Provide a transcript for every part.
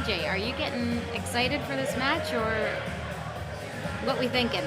TJ, are you getting excited for this match, or what we thinking?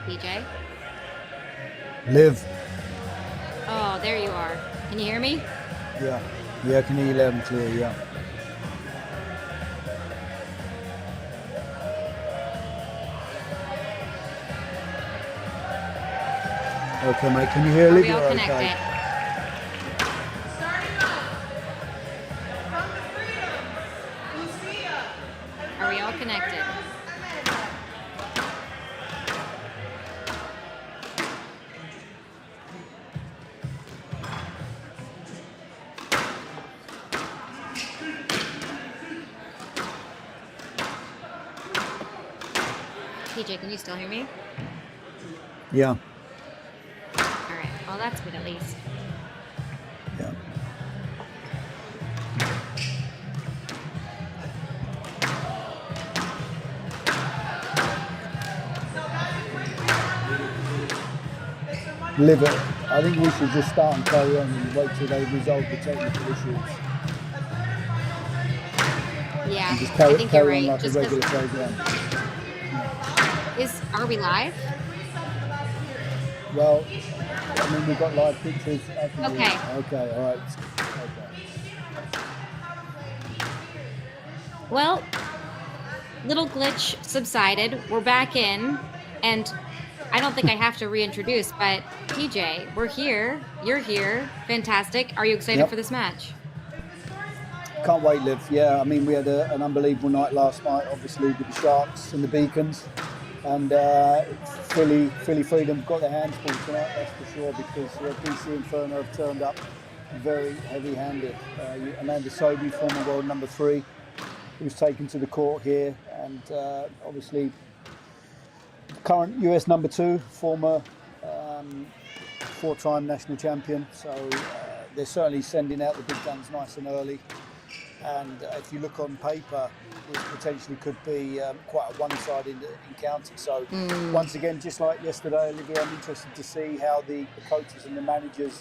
TJ? Liv. Oh, there you are. Can you hear me? Yeah. Yeah, I can hear you loud and clear, yeah. Okay, mate, can you hear Are Liv? we all connected? Okay. Are we all connected? TJ, can you still hear me? Yeah. All right. Well, that's good at least. Yeah. Liv, I think we should just start and carry on and wait till they resolve the technical issues. Yeah, And just I carry, think carry you're on right. like Just a regular program. are we live? Well, I mean, we've got live pictures. Okay. Okay, all right. Okay. Well, little glitch subsided. We're back in, and I don't think I have to reintroduce, but TJ, we're here. You're here. Fantastic. Are you excited for this match? Can't wait, Liv. Yeah, I mean, we had an unbelievable night last night, obviously, with the Sharks and the Beacons. And Philly Freedom got their hands full tonight, that's for sure, because DC Inferno have turned up very heavy-handed. Amanda Sobey, former world number 3, who's taken to the court here, and obviously current US number 2, former 4-time national champion. So they're certainly sending out the big guns nice and early. And if you look on paper, this potentially could be quite a one-sided encounter. So once again, just like yesterday, Olivia, I'm interested to see how the coaches and the managers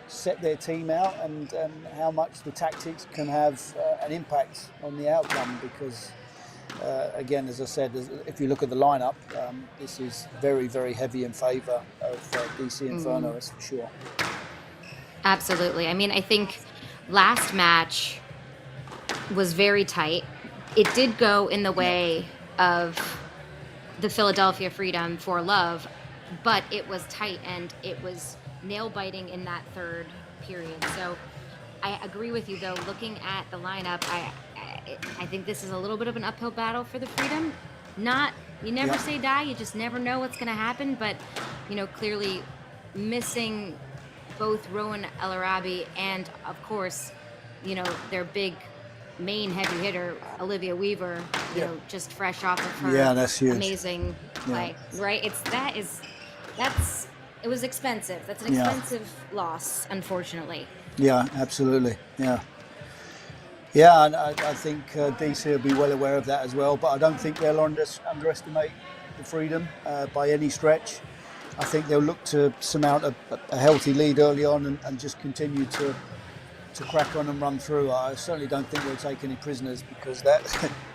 set their team out, and how much the tactics can have an impact on the outcome. Because again, as I said, if you look at the lineup, this is very heavy in favour of DC Inferno, that's for sure. Absolutely. I mean, I think last match was very tight. It did go in the way of the Philadelphia Freedom for love, but it was tight and it was nail-biting in that third period. So I agree with you, though. Looking at the lineup, I think this is a little bit of an uphill battle for the Freedom. You never say die, you just never know what's going to happen, but, clearly missing both Rowan El-Arabi and, of course, their big main heavy hitter, Olivia Weaver, just fresh off of her that's huge. Amazing play, right? It was expensive. That's an expensive loss, unfortunately. Yeah, absolutely. Yeah, and I think DC will be well aware of that as well, but I don't think they'll underestimate the Freedom by any stretch. I think they'll look to surmount a healthy lead early on and just continue to crack on and run through. I certainly don't think they'll take any prisoners, because that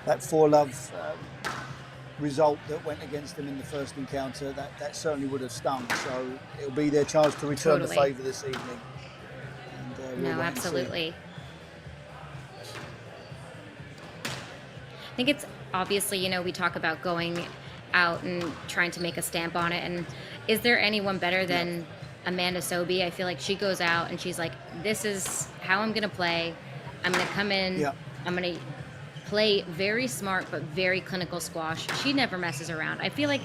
4-love result that went against them in the first encounter, that certainly would have stung. So it'll be their chance to return the favour this evening. And No, absolutely. think it's obviously, we talk about going out and trying to make a stamp on it. And is there anyone better Yeah, than Amanda Sobe? I feel like she goes out and she's like, this is how I'm going to play. I'm going to come in. yeah. I'm going to play very smart, but very clinical squash. She never messes around. I feel like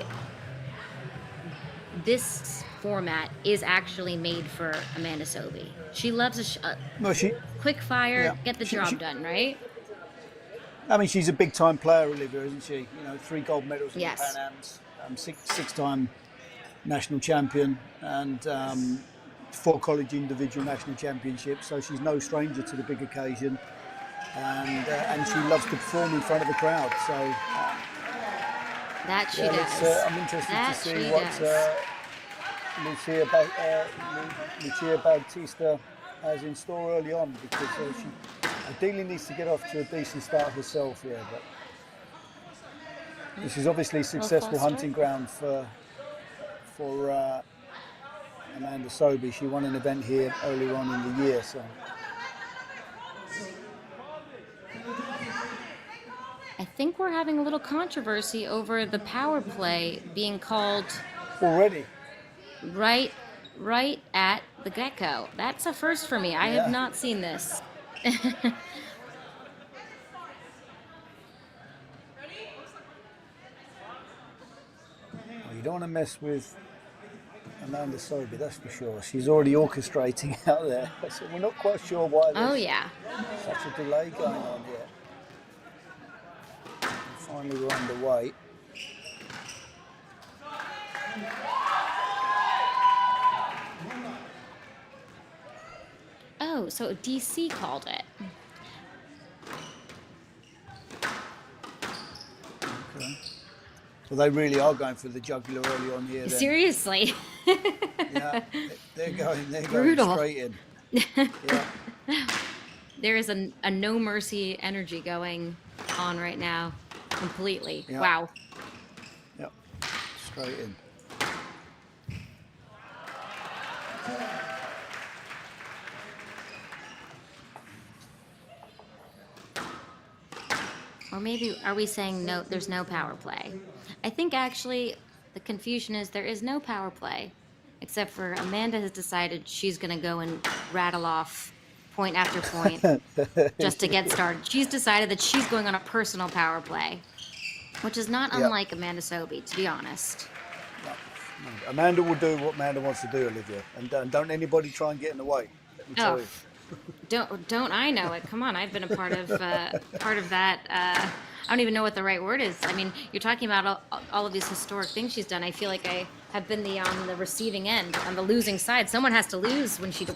this format is actually made for Amanda Sobe. She loves a Well, quick fire, yeah, get the she, job done, right? I mean, she's a big time player, Olivia, isn't she? 3 gold medals in the Pan Yes. Ams, six-time national champion, and 4 college individual national championships. So she's no stranger to the big occasion, and she loves to perform in front of the crowd. So That she yeah, does. I'm interested to That see she what does. Lucia Bautista has in store early on, because she ideally needs to get off to a decent start herself here. But this is obviously a successful Foster? hunting ground for Amanda Sobe. She won an event here earlier on in the year, so I think we're having a little controversy over the power play being called already, right at the get-go. That's a first for me. I have yeah. not seen this. Well, you don't want to mess with Amanda Sobe, that's for sure. She's already orchestrating out there, so we're not quite sure why Oh, there's yeah. such a delay going on here. And finally, we're underway. Oh, so DC called it. Okay. So they really are going for the jugular early on here. Then. Seriously. Yeah, they're going Brutal. straight in. Yeah, There is a no mercy energy going on right now. Completely. yeah, Wow. yeah, straight in. Or maybe are we saying no, there's no power play? I think actually the confusion is there is no power play, except for Amanda has decided she's going to go and rattle off point after point just to get started. She's decided that she's going on a personal power play, which is not Yeah. unlike Amanda Sobe, to be honest. No. Amanda will do what Amanda wants to do, Olivia, and don't anybody try and get in the way. Let me tell Oh, you. don't I know it? Come on, I've been a part of that. I don't even know what the right word is. I mean, you're talking about all of these historic things she's done. I feel like I have been on the receiving end, on the losing side. Someone has to lose when she,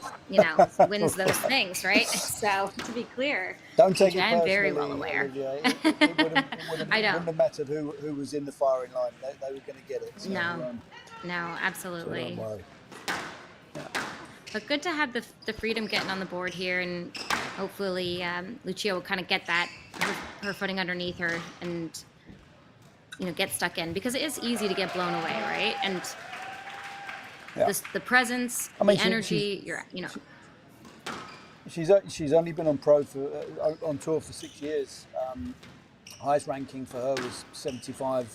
wins those things, right? So to be clear, Don't take it I'm personally, very well aware. Olivia. It I don't. wouldn't have mattered who was in the firing line. They were going to get it. So, No, so absolutely. don't worry. But good to have the Freedom getting on the board here, and hopefully Lucia will kind of get that her footing underneath her and get stuck in, because it is easy to get blown away, right? And Yeah. the presence, I mean, the energy, She's only been on on tour for 6 years. Highest ranking for her was 75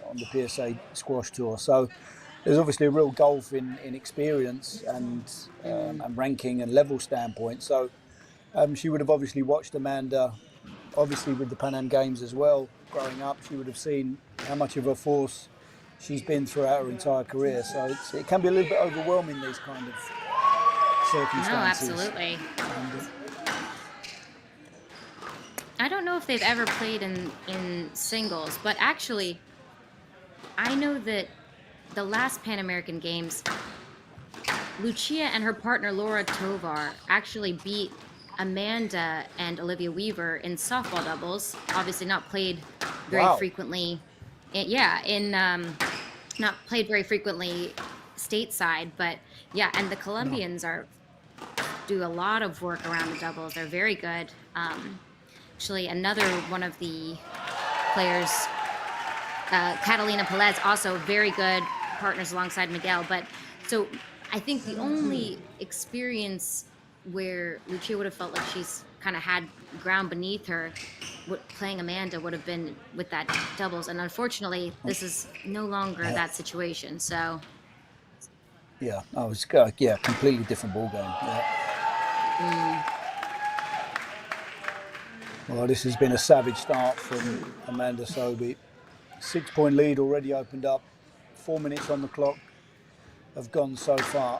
on the PSA squash tour. So there's obviously a real gulf in experience and ranking and level standpoint. So she would have obviously watched Amanda, obviously with the Pan Am Games as well. Growing up, she would have seen how much of a force she's been throughout her entire career. So it can be a little bit overwhelming, these kind of circumstances. No, absolutely. And, I don't know if they've ever played in singles, but actually, I know that the last Pan American Games, Lucia and her partner Laura Tovar actually beat Amanda and Olivia Weaver in softball doubles. Obviously, not played very Wow. frequently. Not played very frequently stateside, but yeah, and the Colombians do a lot of work around the doubles. They're very good. Actually, another one of the players, Catalina Pelez, also very good partners alongside Miguel. But so I think the only experience where Lucia would have felt like she's kind of had ground beneath her, playing Amanda would have been with that doubles. And unfortunately, this is no longer that situation. So yeah, I was completely different ball game. Yeah. Well, this has been a savage start from Amanda Sobey. 6-point lead already opened up. 4 minutes on the clock have gone so far.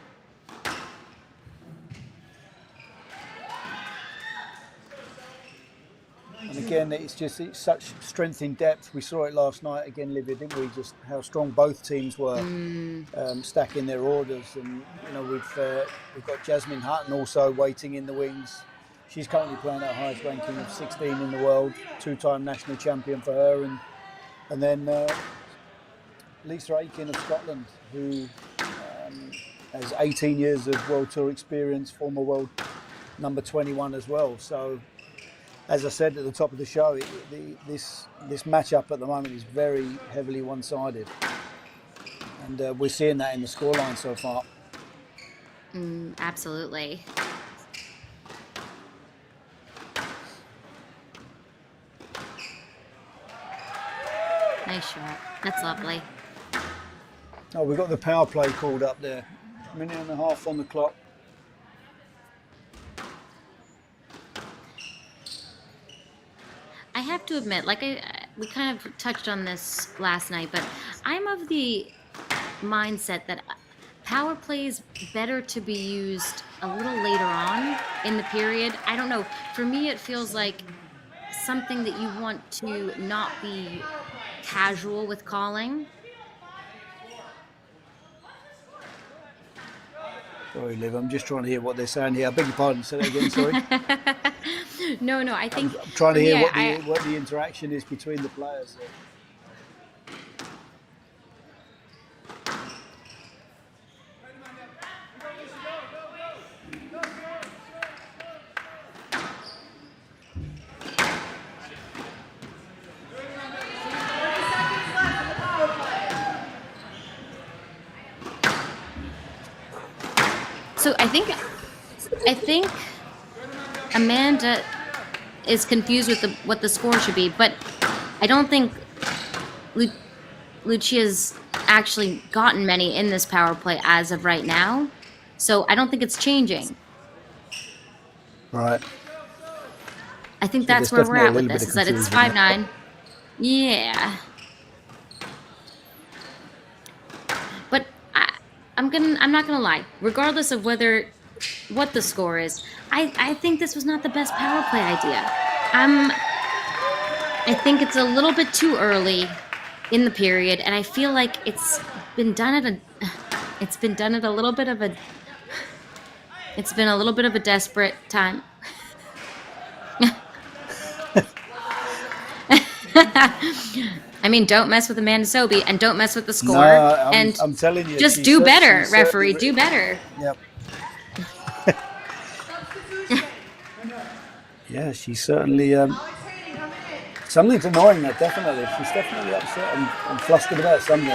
And again, it's such strength in depth. We saw it last night again, Livia, didn't we? Just how strong both teams were, stacking their orders. And you know, we've got Jasmine Hutton also waiting in the wings. She's currently playing her highest ranking of 16 in the world, 2-time national champion for her, and then Lisa Aiken of Scotland, who has 18 years of World Tour experience, former world number 21 as well. So, as I said at the top of the show, this matchup at the moment is very heavily one-sided, and we're seeing that in the scoreline so far. Absolutely. Nice shot. That's lovely. Oh, we've got the power play called up there. 1.5 minutes on the clock. I have to admit, like we kind of touched on this last night, but I'm of the mindset that power play is better to be used a little later on in the period. I don't know. For me, it feels like something that you want to not be casual with calling. Sorry, Liv, I'm just trying to hear what they're saying here. I beg your pardon, say that again, sorry. No, I think... I'm trying to hear what the interaction is between the players there. So I think Amanda is confused with what the score should be, but I don't think Lucia's actually gotten many in this power play as of right now. So I don't think it's changing. Right. I think that's where we're at with this, is that it's 5-9. Yeah. But I'm not gonna lie. Regardless of what the score is, I think this was not the best power play idea. I think it's a little bit too early in the period, and I feel like it's been done at a little bit of a desperate time. I mean, don't mess with Amanda Sobey and don't mess with the score. No, and I'm telling you, just do better, referee. Do better. Yep. Yeah, she's certainly something's annoying her. Definitely, she's definitely upset and flustered about something.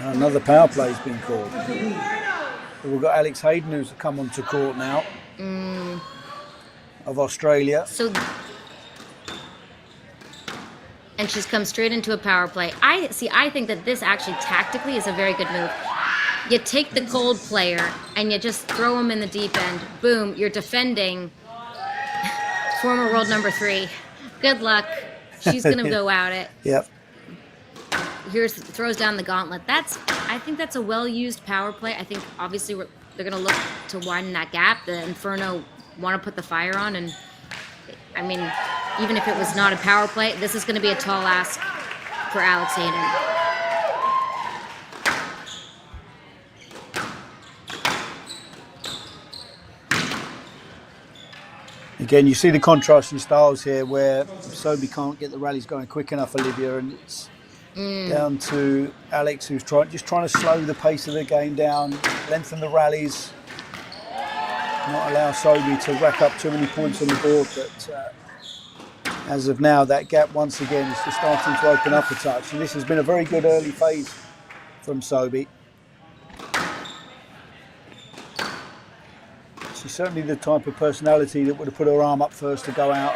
Another power play's been called. We've got Alex Hayden, who's come onto court now, of Australia. So, and she's come straight into a power play. I think that this actually tactically is a very good move. You take the cold player and you just throw him in the deep end. Boom, you're defending former world number 3. Good luck. She's gonna go out it. Yep. Throws down the gauntlet. I think that's a well-used power play. I think obviously they're going to look to widen that gap. The Inferno want to put the fire on, and I mean, even if it was not a power play, this is going to be a tall ask for Alex Hayden. Again, you see the contrast in styles here, where Sobey can't get the rallies going quick enough, Olivia, and it's down to Alex, who's just trying to slow the pace of the game down, lengthen the rallies, not allow Sobey to rack up too many points on the board. But as of now, that gap once again is just starting to open up a touch. And this has been a very good early phase from Sobey. She's certainly the type of personality that would have put her arm up first to go out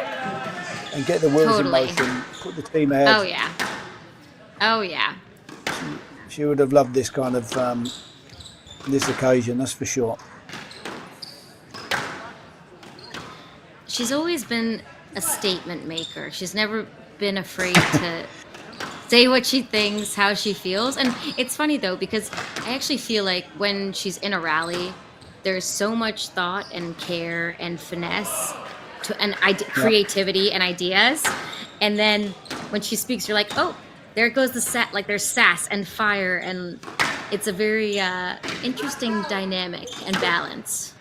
and get the wheels Totally. in motion, put the team ahead. Oh yeah. Oh yeah. She would have loved this kind of this occasion, that's for sure. She's always been a statement maker. She's never been afraid to say what she thinks, how she feels. And it's funny though, because I actually feel like when she's in a rally, there's so much thought and care and finesse and creativity and ideas. And then when she speaks, you're like, oh, there goes the set. Like there's sass and fire, and it's a very interesting dynamic and balance.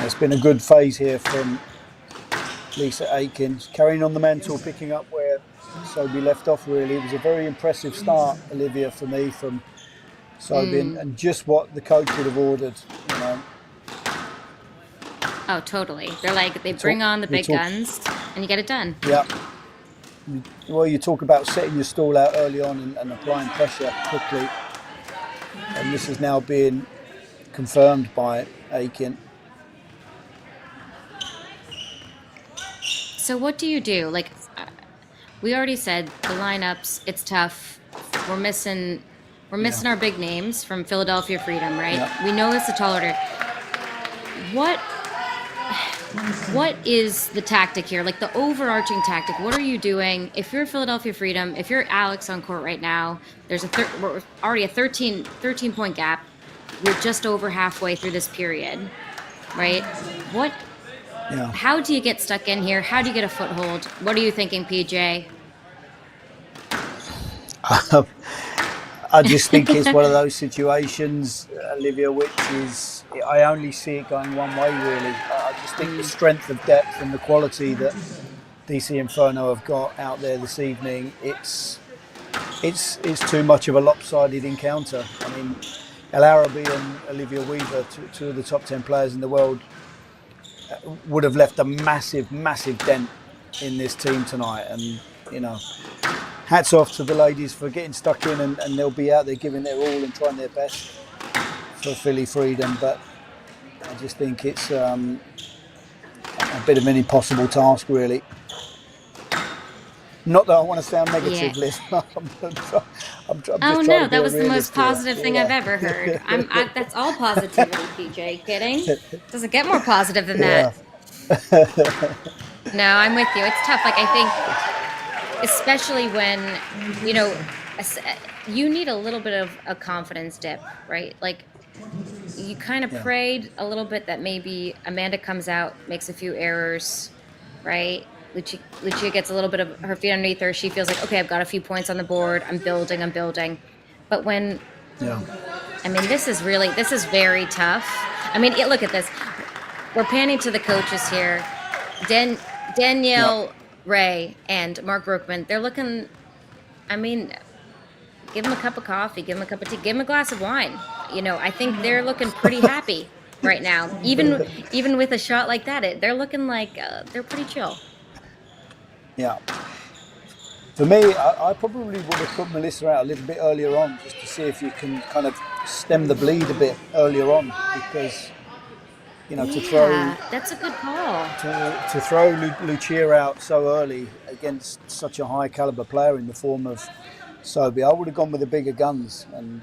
It's been a good phase here from Lisa Aikins, carrying on the mantle, picking up where Sobi left off. Really, it was a very impressive start, Olivia, for me from Sobi, and just what the coach would have ordered. You know. Oh, totally. They're like, they bring on the big guns, and you get it done. Yeah. Well, you talk about setting your stall out early on and applying pressure quickly, and this is now being confirmed by Aiken. So what do you do? Like, we already said the lineups. It's tough. We're missing our big names from Philadelphia Freedom, right? Yeah. We know it's a tall order. What is the tactic here? Like the overarching tactic. What are you doing? If you're Philadelphia Freedom, if you're Alex on court right now, there's we're already a 13 point gap. We're just over halfway through this period, right? Yeah. How do you get stuck in here? How do you get a foothold? What are you thinking, PJ? I just think it's one of those situations, Olivia, which is, I only see it going one way, really. I just think the strength of depth and the quality that DC Inferno have got out there this evening, it's too much of a lopsided encounter. I mean, El Arabi and Olivia Weaver, two of the top 10 players in the world, would have left a massive, massive dent in this team tonight. And, you know, hats off to the ladies for getting stuck in, and they'll be out there giving their all and trying their best for Philly Freedom. But I just think it's a bit of an impossible task, really. Not that I want to sound negative, Liz. Oh no, that was the most positive thing I've ever heard. That's all positivity, PJ. Kidding? Doesn't get more positive than that. No, I'm with you. It's tough. Like, I think, especially when, you know, you need a little bit of a confidence dip, right? Like, you kind of prayed a little bit that maybe Amanda comes out, makes a few errors, right? Lucia gets a little bit of her feet underneath her. She feels like, okay, I've got a few points on the board. I'm building. But when, Yeah. I mean, this is very tough. I mean, look at this. We're panning to the coaches here. Yeah. Danielle Ray and Mark Brookman, they're looking, I mean, give them a cup of coffee, give them a cup of tea, give them a glass of wine. I think they're looking pretty happy right now. Even with a shot like that, they're looking like they're pretty chill. Yeah. For me, I probably would have put Melissa out a little bit earlier on, just to see if you can kind of stem the bleed a bit earlier on, because to throw that's a good call. to throw Lucia out so early against such a high caliber player in the form of Sobi, I would have gone with the bigger guns, and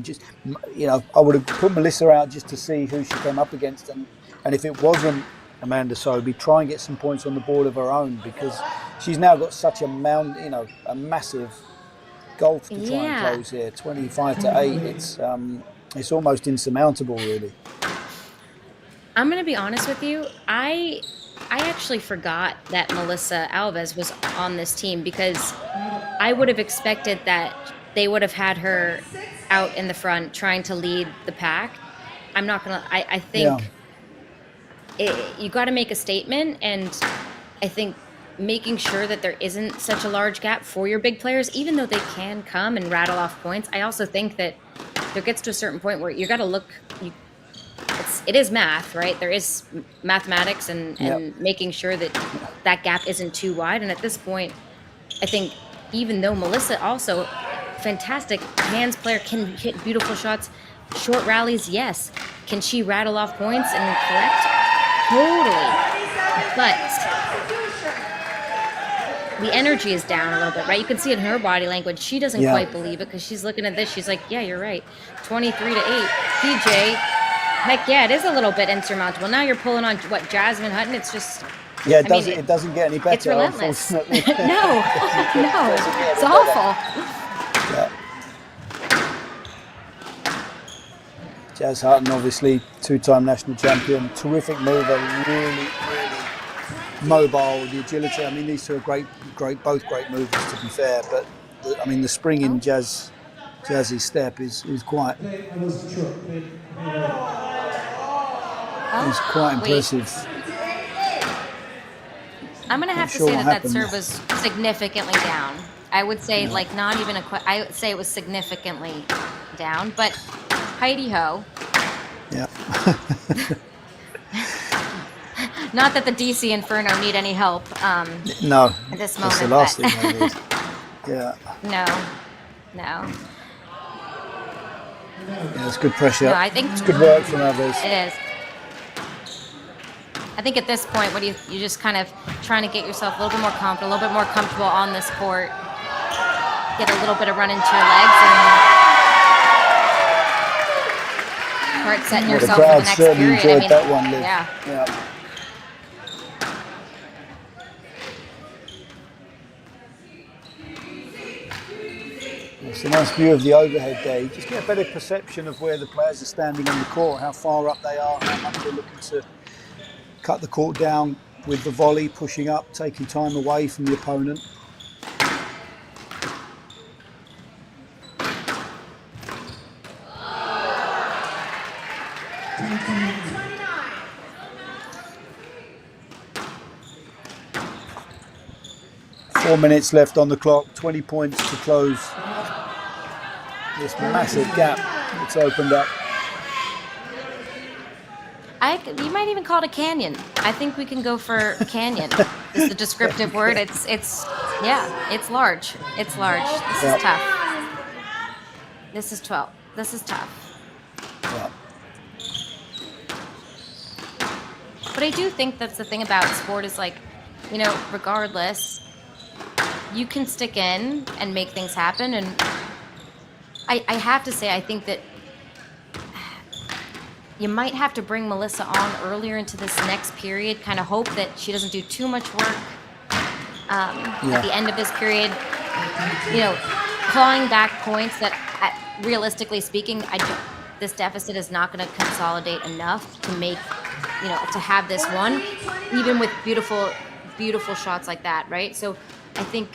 just I would have put Melissa out just to see who she came up against, and if it wasn't Amanda Sobi, try and get some points on the board of her own, because she's now got such a massive gulf to try and close here. 25-8. It's almost insurmountable, really. I'm going to be honest with you. I actually forgot that Melissa Alves was on this team, because I would have expected that they would have had her out in the front trying to lead the pack. I'm not going to, I think you got to make a statement, and I think making sure that there isn't such a large gap for your big players, even though they can come and rattle off points. I also think that there gets to a certain point where you got to look, it is math, right? There is mathematics and making sure that gap isn't too wide. And at this point, I think even though Melissa also, fantastic hands player, can hit beautiful shots, short rallies, yes. Can she rattle off points and collect? Totally. But the energy is down a little bit, right? You can see it in her body language. She doesn't quite believe it, because she's looking at this. She's like, yeah, you're right. 23-8. PJ, heck yeah, it is a little bit insurmountable. Now you're pulling on, Jasmine Hutton? It's just... Yeah, it doesn't get any better, it's relentless. Unfortunately. No, it's awful. Yeah. Jazz Hutton, obviously two-time national champion, terrific mover, really mobile, the agility. I mean, these two are both great movers, to be fair. But the spring in Jazzy's step is quite impressive. I'm gonna have to say that serve was significantly down. I would say not even I would say it was significantly down, but Heidi ho. Yeah. Not that the DC Inferno need any help. No. At this That's moment. the last thing I need. Yeah. No. Yeah, it's good pressure. No, I think it's good work from others. It is. I think at this point, what you just kind of trying to get yourself a little bit more confident, a little bit more comfortable on this court, get a little bit of run into your legs, and start setting yourself for the next period. The crowd certainly enjoyed that one, Liv. Yeah. It's a nice view of the overhead there. You just get a better perception of where the players are standing on the court, how far up they are, how much they're looking to cut the court down with the volley, pushing up, taking time away from the opponent. Four minutes left on the clock, 20 points to close this massive gap that's opened up. You might even call it a canyon. I think we can go for canyon. Is the descriptive word. It's large. It's large. This is tough. This is 12. This is tough. Yeah. But I do think that's the thing about sport is regardless, you can stick in and make things happen. And I have to say, I think that you might have to bring Melissa on earlier into this next period, kind of hope that she doesn't do too much work at the end of this period. Clawing back points that, realistically speaking, this deficit is not going to consolidate enough to make, to have this one, even with beautiful beautiful shots like that, right? So I think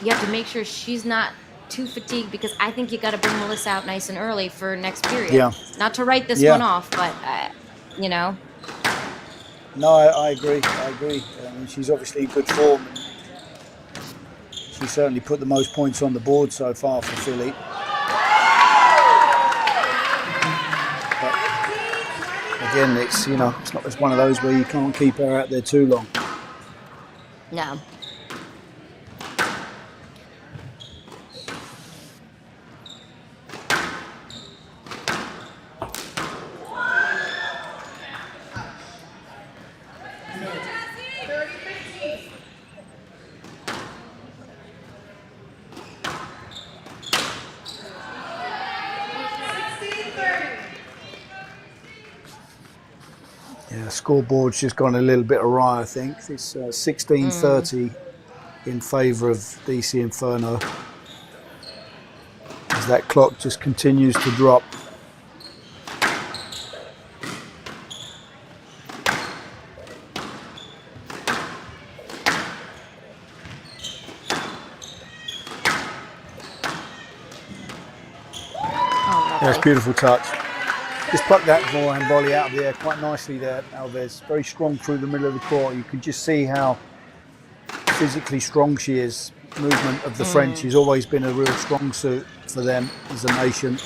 you have to make sure she's not too fatigued, because I think you got to bring Melissa out nice and early for next period. Yeah. Not to write this Yeah. one off, but you know. No, I agree. I agree. She's obviously in good form. She certainly put the most points on the board so far for Philly. But again, it's it's one of those where you can't keep her out there too long. No. Yeah, scoreboard's just gone a little bit awry, I think. It's 16-30 in favour of DC Inferno, as that clock just continues to drop. That's a beautiful touch. Just plucked that forehand volley out of the air quite nicely there, Alves. Very strong through the middle of the court. You can just see how physically strong she is. Movement of the French has always been a real strong suit for them as a nation.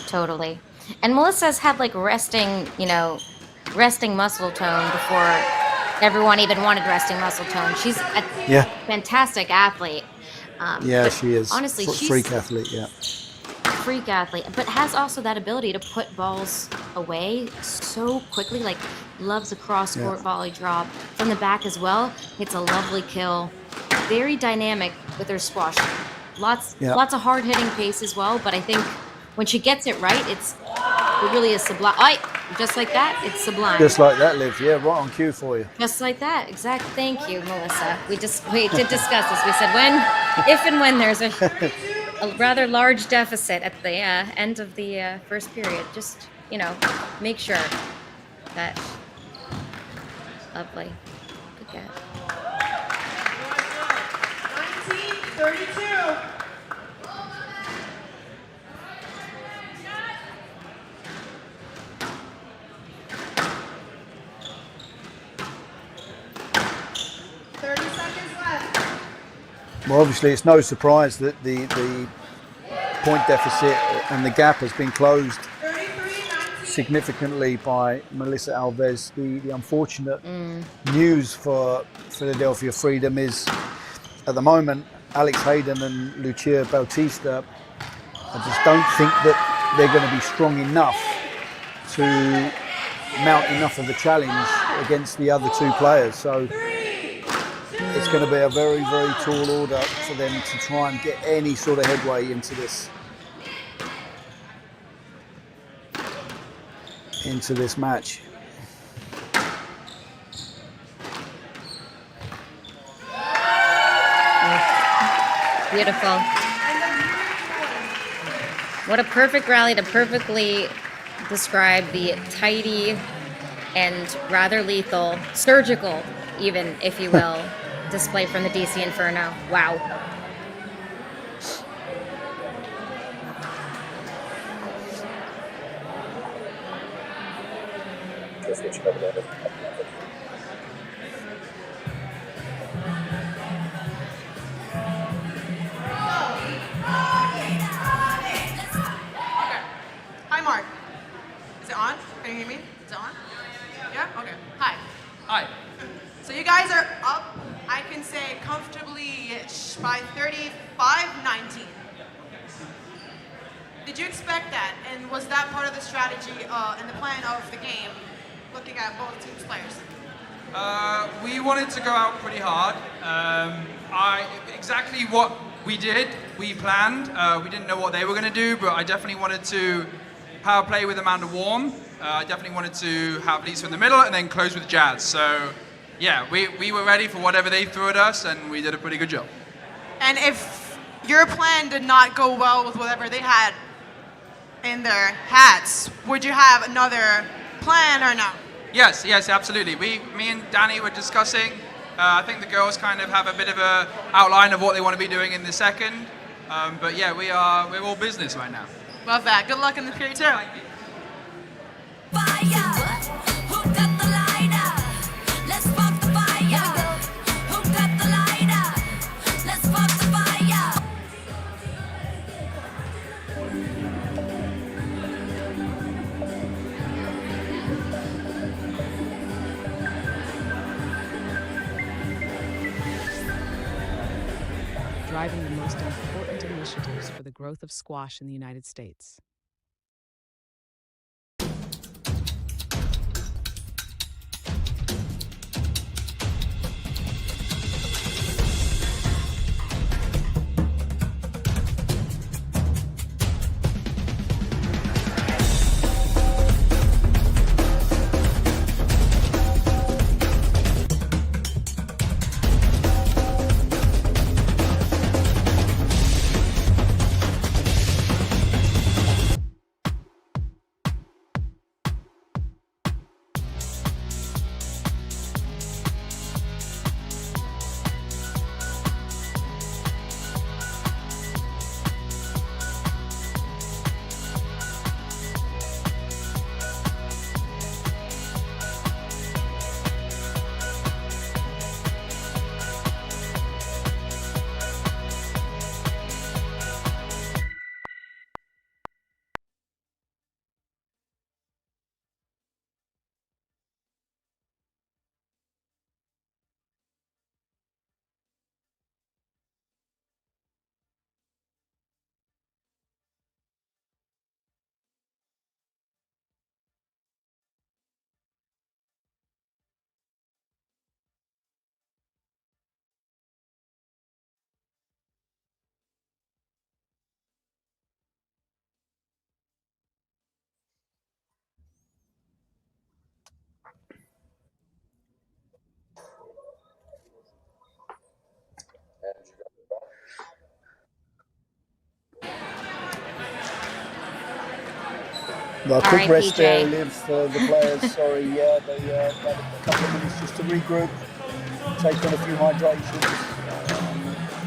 Totally. And Melissa's had like resting muscle tone before everyone even wanted resting muscle tone. She's a fantastic athlete. Yeah, she is. Honestly, she's freak athlete, yeah. Freak athlete, but has also that ability to put balls away so quickly. Like, loves a cross court volley drop from the back as well. It's a lovely kill. Very dynamic with her squash. Lots of hard hitting pace as well. But I think when she gets it right, it really is sublime. Just like that, it's sublime. Just like that, Liv. Yeah, right on cue for you. Just like that, exactly. Thank you, Melissa. We did discuss this. We said if and when there's a rather large deficit at the end of the first period, just make sure that. Lovely. Good get. 19-32. Well, obviously, it's no surprise that the point deficit and the gap has been closed significantly by Melissa Alves. The unfortunate news for Philadelphia Freedom is, at the moment, Alex Hayden and Lucia Bautista, I just don't think that they're going to be strong enough to mount enough of a challenge against the other two players. So it's going to be a very, very tall order for them to try and get any sort of headway into this match. Beautiful. What a perfect rally to perfectly describe the tidy and rather lethal, surgical even, if you will, display from the DC Inferno. Wow. Hi, Mark. Is it on? Can you hear me? Is it on? Yeah? Okay. Hi. Hi. So you guys are up, I can say comfortably-ish, by 35-19. Did you expect that? And was that part of the strategy and the plan of the game, looking at both teams' players? We wanted to go out pretty hard. Exactly what we did, we planned. We didn't know what they were going to do, but I definitely wanted to power play with Amanda Warm. I definitely wanted to have Lisa in the middle and then close with Jazz. So, yeah, we were ready for whatever they threw at us, and we did a pretty good job. And if your plan did not go well with whatever they had in their hats, would you have another plan or no? Yes, absolutely. Me and Danny were discussing. I think the girls kind of have a bit of a outline of what they want to be doing in the second. But yeah, we're all business right now. Love that. Good luck in the period two. Driving the most important initiatives for the growth of squash in the United States. Well, All quick right, rest there, PJ. Liv, for the players. Sorry, yeah, they had a couple of minutes just to regroup, take on a few hydrations.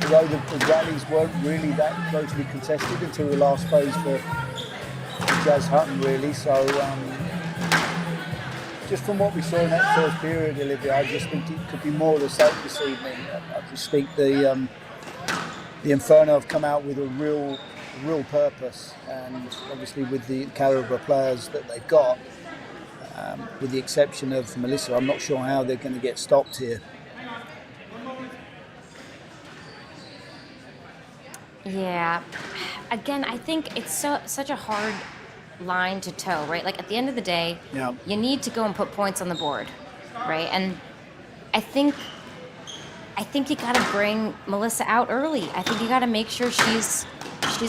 Although the rallies weren't really that closely contested until the last phase for Jazz Hutton, really. So, just from what we saw in that first period, Olivia, I just think it could be more of the same this evening. I just think the Inferno have come out with a real purpose, and obviously with the caliber of players that they've got, with the exception of Melissa, I'm not sure how they're going to get stopped here. Yeah. Again, I think it's such a hard line to toe, right? Like at the end of the day, Yeah. you need to go and put points on the board, right? And I think you got to bring Melissa out early. I think you got to make sure she's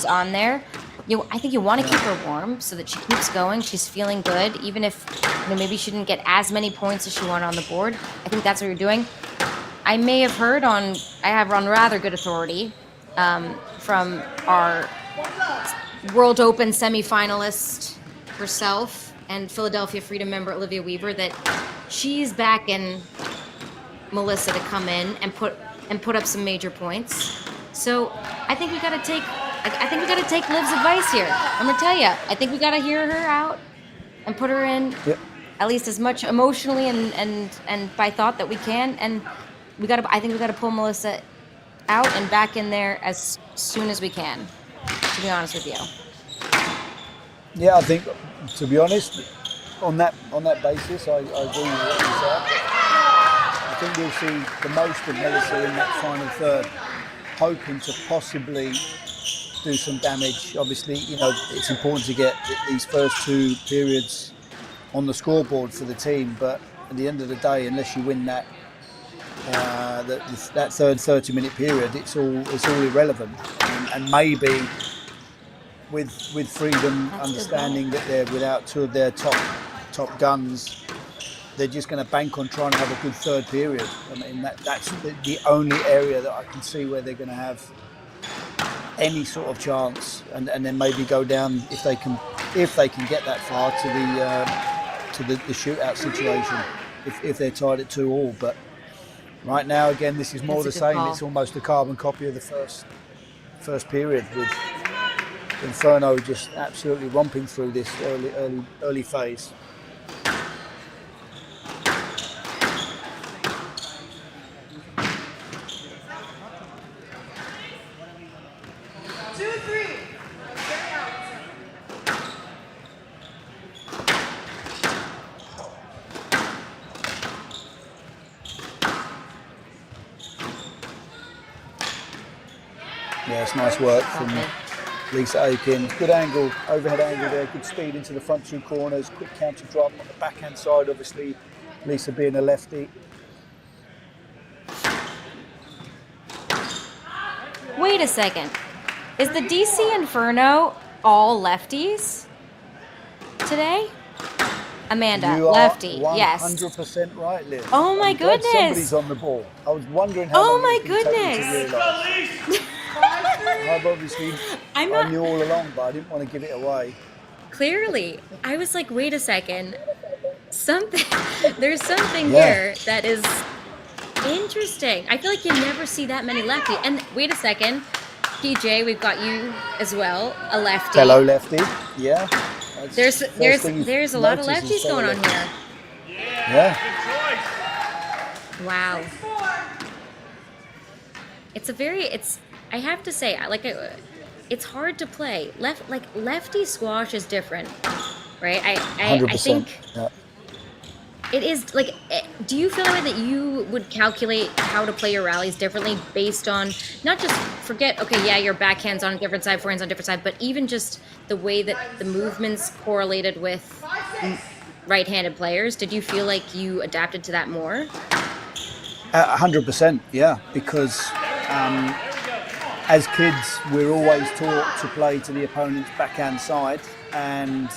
on there. I think you want to keep her warm so that she keeps going. She's feeling good, even if maybe she didn't get as many points as she wanted on the board. I think that's what you're doing. I may have heard I have on rather good authority from our World Open semifinalist herself and Philadelphia Freedom member Olivia Weaver that she's backing Melissa to come in and put up some major points. So I think we got to take Liv's advice here. I'm gonna tell you, I think we got to hear her out and put her in at least as much emotionally and by thought that we can. And I think we got to pull Melissa out and back in there as soon as we can. To be honest with you. Yeah, I think, to be honest, on that basis, I agree with what you said. I think we'll see the most of Melissa in that final third, hoping to possibly do some damage. Obviously, it's important to get these first two periods on the scoreboard for the team, but at the end of the day, unless you win that third 30-minute period, it's all irrelevant. And maybe with Freedom understanding that they're without two of their top guns, they're just going to bank on trying to have a good third period. I mean, that's the only area that I can see where they're going to have any sort of chance, and then maybe go down if they can get that far to to the shootout situation if they're tied at 2-2. But right now, again, this is more That's the a good same. call. It's almost a carbon copy of the first period, with Inferno just absolutely romping through this early phase. Yeah, it's nice work from Lisa Aiken. Good angle, overhead angle there, good speed into the front two corners, quick counter drop on the backhand side, obviously Lisa being a lefty. Wait a second. Is the DC Inferno all lefties today? Amanda, You lefty, are 100% yes. right, Liz. Oh my I'm glad goodness. somebody's on the ball. I was wondering how Oh long my it's been taking goodness. to realise. I've obviously, I'm I not knew all along, but I didn't want to give it away. clearly. I was like, wait a second. Something there's something Yeah. here that is interesting. I feel like you never see that many lefty. And wait a second. PJ, we've got you as well, a lefty. Hello, lefty. Yeah. That's There's the first thing you there's a lot of notice is lefties fellow going on lefties. here. Yeah. Wow. It's I have to say, it's hard to play. Lefty squash is different, right? I 100%. think Yeah. it is do you feel that you would calculate how to play your rallies differently based on not just forget, okay, yeah, your backhand's on a different side, forehand's on a different side, but even just the way that the movements correlated with right-handed players? Did you feel like you adapted to that more? 100%, yeah, because as kids we're always taught to play to the opponent's backhand side, and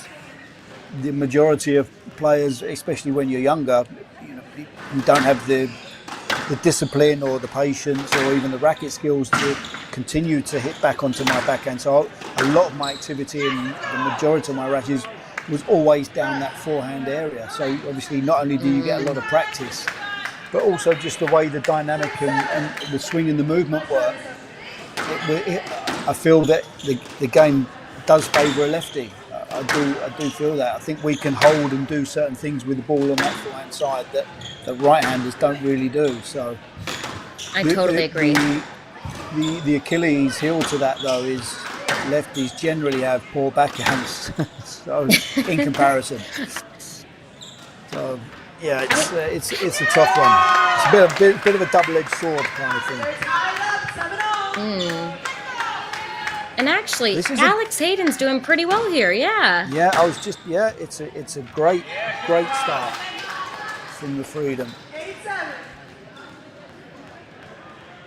the majority of players, especially when you're younger, you don't have the discipline or the patience or even the racket skills to continue to hit back onto my backhand. So a lot of my activity and the majority of my rashes was always down that forehand area. So obviously not only do you get a lot of practice, but also just the way the dynamic and the swing and the movement work. I feel that the game does favour a lefty. I do feel that. I think we can hold and do certain things with the ball on that forehand side that the right-handers don't really do. So I totally agree. The Achilles heel to that, though, is lefties generally have poor backhands. So in comparison, so yeah, it's a tough one. It's a bit of a double-edged sword kind of thing. And actually, Alex Hayden's doing pretty well here. Yeah. Yeah, it's a great start from the Freedom.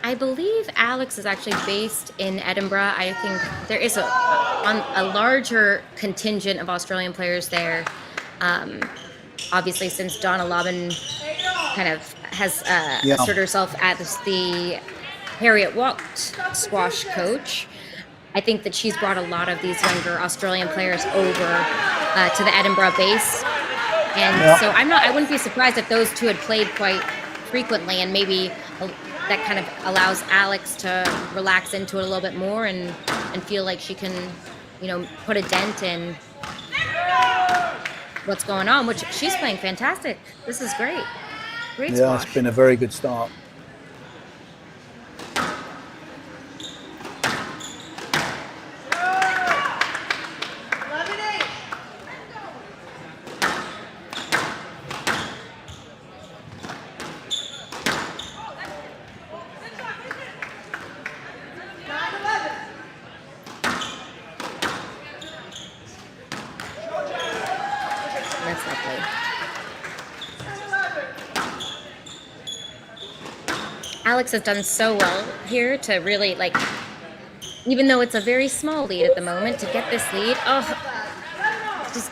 I believe Alex is actually based in Edinburgh. I think there is a larger contingent of Australian players there. Obviously, since Donna Lobbin kind of has asserted herself as the Harriet Walked squash coach, I think that she's brought a lot of these younger Australian players over to the Edinburgh base. And so I wouldn't be surprised if those two had played quite frequently, and maybe that kind of allows Alex to relax into it a little bit more and feel like she can, put a dent in what's going on, which she's playing fantastic. This is great. Great squash. It's been a very good start. That's lovely. Alex has done so well here to really, even though it's a very small lead at the moment, to get this lead, just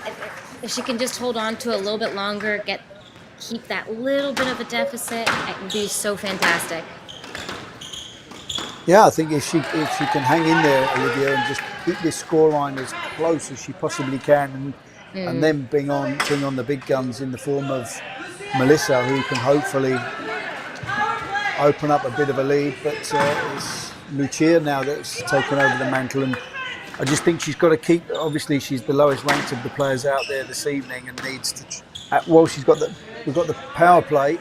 if she can just hold on to it a little bit longer, keep that little bit of a deficit, it would be so fantastic. Yeah, I think if she can hang in there, Olivia, and just keep this scoreline as close as she possibly can, and and then bring on the big guns in the form of Melissa, who can hopefully open up a bit of a lead. But it's Lucia now that's taken over the mantle, and I just think she's got to keep. Obviously, she's the lowest ranked of the players out there this evening, and needs to. We've got the power play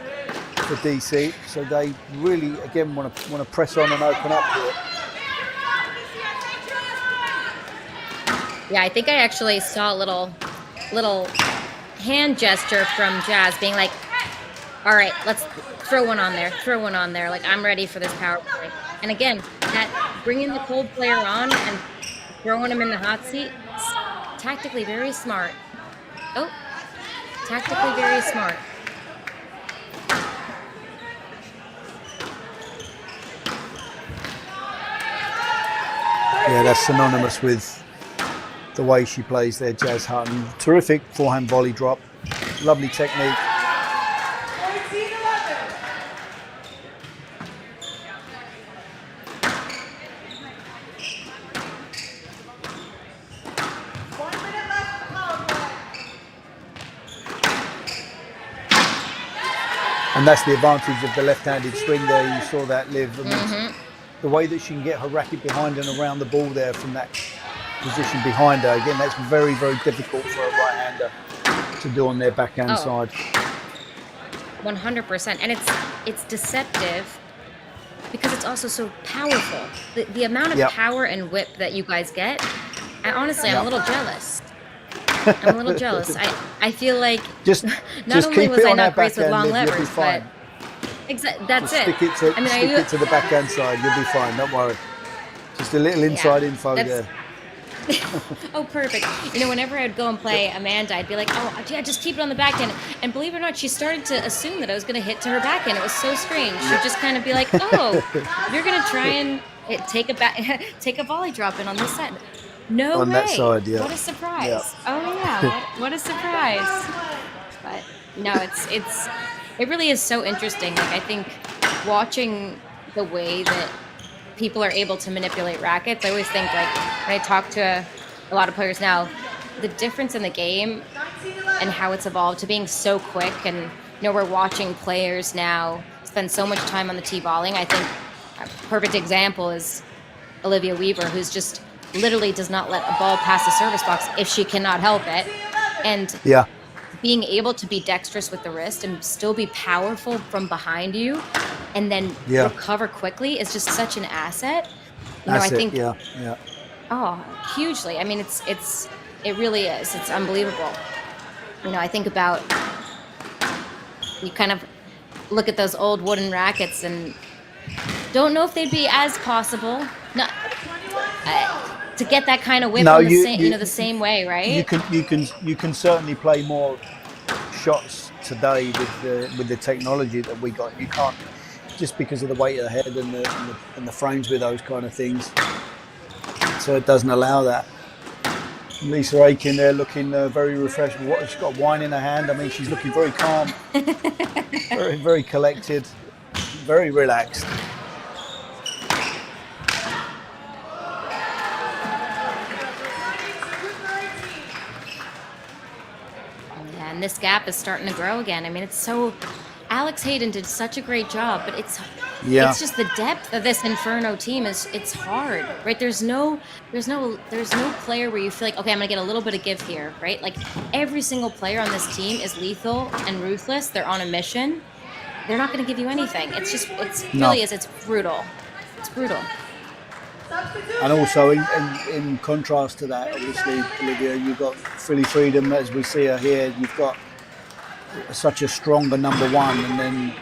for DC, so they really again want to press on and open up here. Yeah, I think I actually saw a little hand gesture from Jazz being like, all right, let's throw one on there. Like, I'm ready for this power play. And again, that bringing the cold player on and throwing him in the hot seat, tactically very smart. Oh, tactically very smart. Yeah, that's synonymous with the way she plays there, Jazz Hutton. Terrific forehand volley drop. Lovely technique. And that's the advantage of the left-handed swing there. You saw that, Liv. I mean, the way that she can get her racket behind and around the ball there from that position behind her. Again, that's very, very difficult for a right-hander to do on their backhand side. 100%. And it's deceptive because it's also so powerful. The amount of power and whip that you guys get, I'm a little jealous. I'm a little jealous. I feel like just only was I not graced with long levers, but that's it. Stick it to the backhand side. You'll be fine. Don't worry. Just a little inside info there. Oh, perfect. You know, whenever I would go and play Amanda, I'd be like, oh, yeah, just keep it on the backhand. And believe it or not, she started to assume that I was going to hit to her backhand. It was so strange. She'd just kind of be like, oh, you're going to try and take a volley drop in on this side. No on way. That side, yeah. What a surprise. Yeah. Oh, yeah. What a surprise. But, no, it really is so interesting. Like, I think watching the way that people are able to manipulate rackets, I always think, like, when I talk to a lot of players now, the difference in the game and how it's evolved to being so quick, and, you know, we're watching players now spend so much time on the tee balling. I think a perfect example is Olivia Weaver, who's just literally does not let a ball pass the service box if she cannot help it. And being able to be dexterous with the wrist and still be powerful from behind you and then recover quickly is just such an asset. You know, I think hugely. I mean, it really is. It's unbelievable. You know, I think about, you kind of look at those old wooden rackets and don't know if they'd be as possible. Not to get that kind of whip the same way, right? You can certainly play more shots today with the technology that we got. You can't, just because of the weight of the head and the frames with those kind of things. So it doesn't allow that. Lisa Aiken there looking very refreshed. She's got wine in her hand. I mean, she's looking very calm, very, very collected, very relaxed. And this gap is starting to grow again. I mean, it's so. Alex Hayden did such a great job, but it's just the depth of this Inferno team it's hard, right? There's no player where you feel like, okay, I'm gonna get a little bit of give here, right? Like every single player on this team is lethal and ruthless. They're on a mission. They're not gonna give you anything. It's brutal. It's brutal. And also, in contrast to that, obviously, Olivia, you've got Philly Freedom, as we see her here. You've got such a stronger number one, and then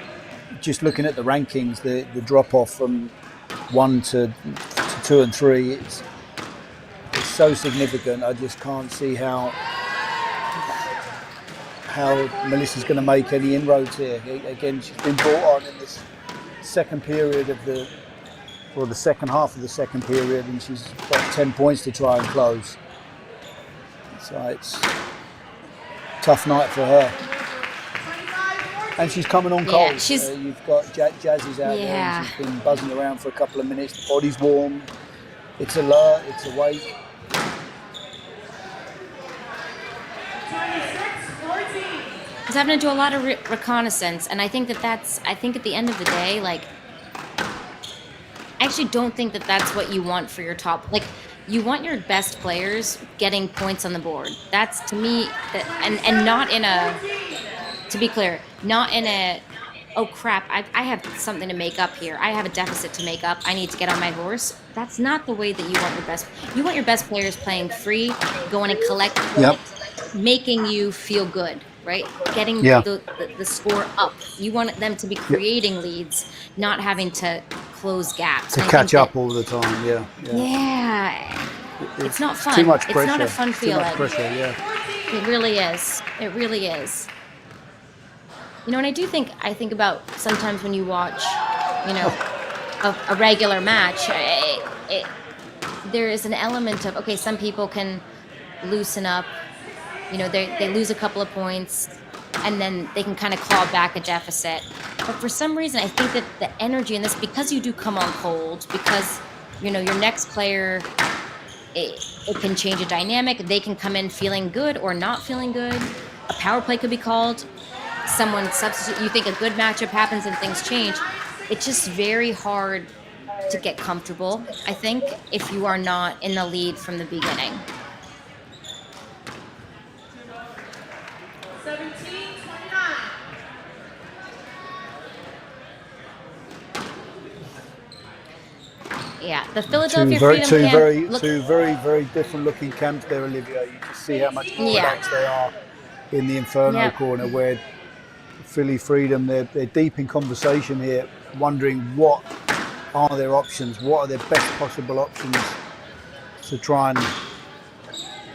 just looking at the rankings, the drop off from 1 to 2 and 3, it's so significant. I just can't see how Melissa's going to make any inroads here. Again, she's been brought on in this second period the second half of the second period, and she's got 10 points to try and close. So it's a tough night for her. And she's coming on cold. You've got Jazzy's out there, and she's been buzzing around for a couple of minutes. The body's warm. It's alert. It's awake. He's having to do a lot of reconnaissance, and I think that's. I think at the end of the day, like, I actually don't think that that's what you want for your top. Like, you want your best players getting points on the board. That's to me, and not in a. To be clear, not in a. Oh crap! I have something to make up here. I have a deficit to make up. I need to get on my horse. That's not the way that you want your best. You want your best players playing free, going and collect points, making you feel good, right? Getting the score up. You want them to be creating leads, not having to close gaps. To catch up all the time, Yeah. It's not fun. Too much pressure. It's not a fun feeling. Too much pressure, yeah. It really is. It really is. You know, and I think about sometimes when you watch, you know, a regular match, there is an element of, okay, some people can loosen up, you know, they lose a couple of points, and then they can kind of claw back a deficit. But for some reason, I think that the energy in this, because you do come on cold, because, you know, your next player, it can change a dynamic. They can come in feeling good or not feeling good. A power play could be called. Someone substitute. You think a good matchup happens and things change. It's just very hard to get comfortable, I think, if you are not in the lead from the beginning. 17-29. Yeah, the Philadelphia Freedom camp. Two very different looking camps there, Olivia. You can see how much more relaxed they are in the Inferno corner, where Philly Freedom, they're deep in conversation here, wondering what are their options, what are their best possible options to try and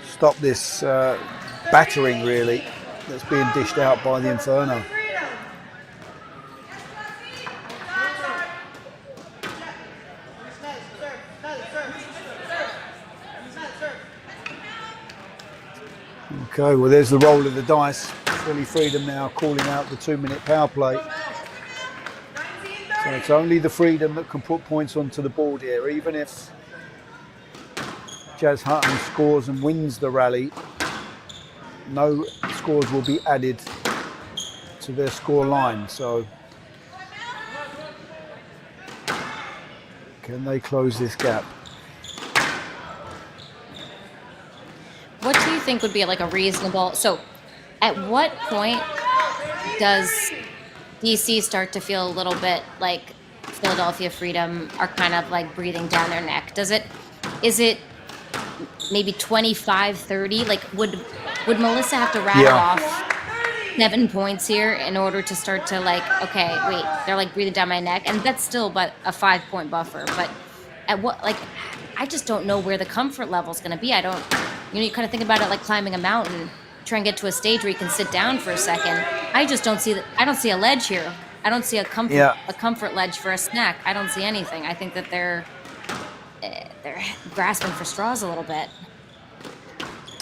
stop this battering, really, that's being dished out by the Inferno. Okay, well, there's the roll of the dice. Philly Freedom now calling out the 2-minute power play. So it's only the Freedom that can put points onto the board here. Even if Jazz Hutton scores and wins the rally, no scores will be added to their score line. So can they close this gap? What do you think would be like a reasonable... So at what point does DC start to feel a little bit like Philadelphia Freedom are kind of like breathing down their neck? Is it maybe 25, 30? Like would Melissa have to rattle off 7 points here in order to start to like, okay, wait, they're like breathing down my neck, and that's still but a 5-point buffer. But at what, like, I just don't know where the comfort level is going to be. I don't, you know, you kind of think about it like climbing a mountain. Try and get to a stage where you can sit down for a second. I just don't see I don't see a ledge here. I don't see a comfort ledge for a snack. I don't see anything. I think that they're grasping for straws a little bit.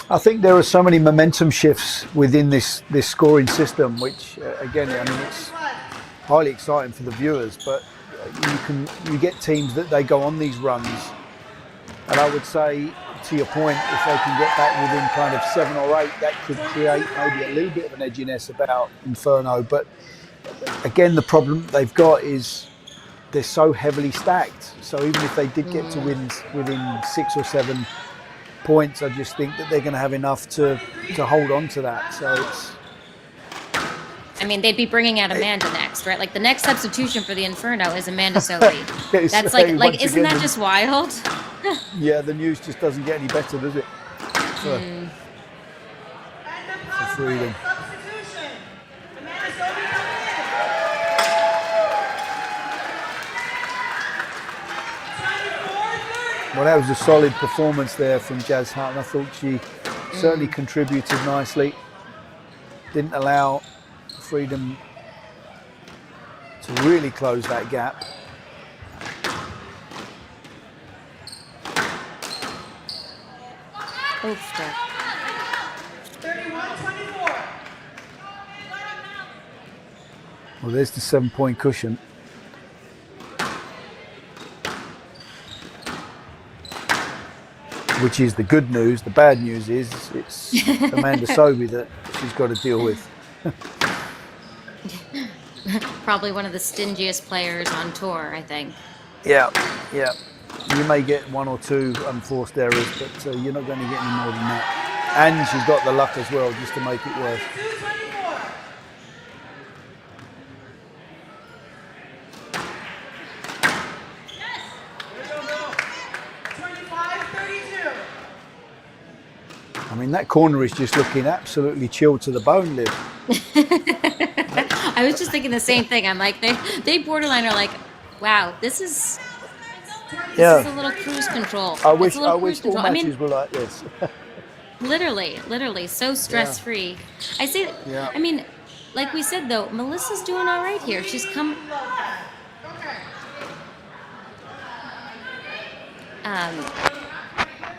I think there are so many momentum shifts within this scoring system, which again, I mean, it's highly exciting for the viewers. But you get teams that they go on these runs, and I would say, to your point, if they can get back within kind of 7 or 8, that could create maybe a little bit of an edginess about Inferno. But again, the problem they've got is they're so heavily stacked. So even if they did get to win within 6 or 7 points, I just think that they're going to have enough to hold on to that. So it's... I mean, they'd be bringing out Amanda next, right? Like the next substitution for the Inferno is Amanda Sophie. That's like isn't that just wild? Yeah, the news just doesn't get any better, does it? For Freedom. Well, that was a solid performance there from Jazz Hutton. I thought she certainly contributed nicely. Didn't allow Freedom to really close that gap. Oof. 31-24. Well, there's the 7-point cushion. which is the good news. The bad news is it's Amanda Sobey that she's got to deal with. Probably one of the stingiest players on tour, I think. Yeah. You may get 1 or 2 unforced errors, but you're not going to get any more than that. And she's got the luck as well, just to make it worse. 25-32. I mean, that corner is just looking absolutely chilled to the bone, Liv. I was just thinking the same thing. I'm like, they borderline are like, wow, this is a little cruise control. I wish cruise all control. matches were like this. Literally, so stress free. I say, Yeah. I mean, like we said though, Melissa's doing all right here. She's come.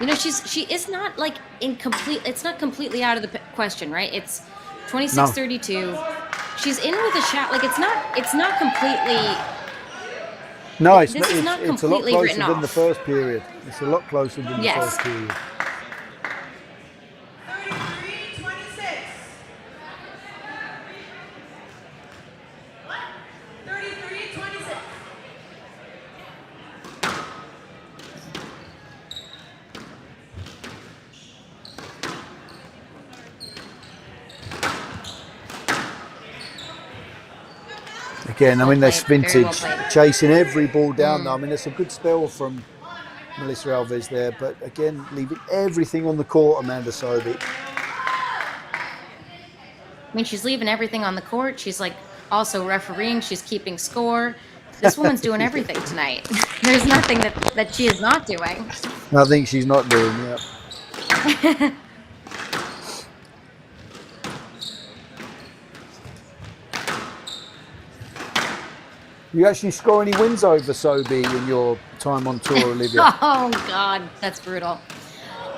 You know, she is not like incomplete. It's not completely out of the question, right? It's 26-32. She's in with a shot. Like it's not completely. No, it's This is not a lot completely closer written than off. the first period. It's a lot closer than the first period. 33-26. 33-26. Again, I mean, that's Well played, very well vintage, played. chasing every ball down. Though. I mean, it's a good spell from Melissa Alves there, but again, leaving everything on the court, Amanda Sobey. I mean, she's leaving everything on the court. She's like also refereeing. She's keeping score. This woman's doing everything tonight. There's nothing that she is not doing. I think she's not doing that. You actually score any wins over Sobey in your time on tour, Olivia? Oh God, that's brutal.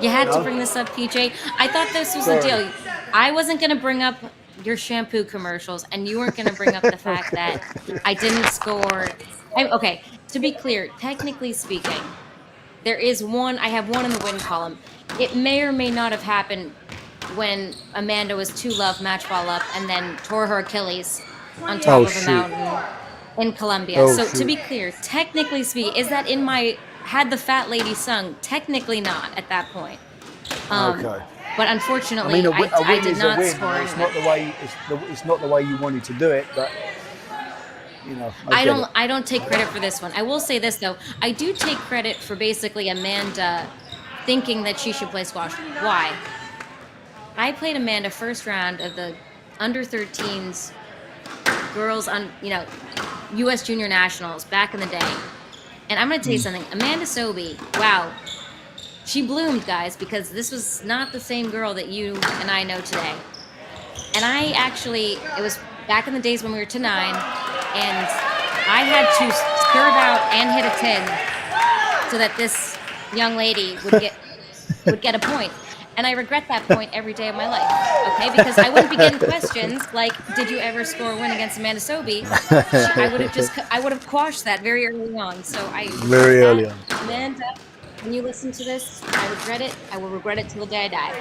You had to bring this up, PJ. I thought this was the Sorry. deal. I wasn't going to bring up your shampoo commercials, and you weren't going to bring up the fact that I didn't score. Okay, to be clear, technically speaking, there is one. I have one in the win column. It may or may not have happened when Amanda was 2-love match ball up and then tore her Achilles on top Oh, of a shoot. mountain in Colombia. Oh, So to shoot. be clear, technically speaking, is that in my had the fat lady sung? Technically not at that point. Okay. But I unfortunately, mean, a I win did is a not win. score. It's not the way. It's not the way you wanted to do it, but you know. I don't take credit for this one. I will say this though. I do take credit for basically Amanda thinking that she should play squash. Why? I played Amanda first round of the under 13s girls on U.S. Junior Nationals back in the day. And I'm going to tell you something. Amanda Sobey, wow. She bloomed, guys, because this was not the same girl that you and I know today. And it was back in the days when we were to 9, and I had to serve out and hit a 10 so that this young lady would get a point. And I regret that point every day of my life, okay? Because I wouldn't be getting questions like, did you ever score a win against Amanda Sobey? I would have quashed that very early on. So Very early on. Amanda, when you listen to this, I regret it. I will regret it till the day I die.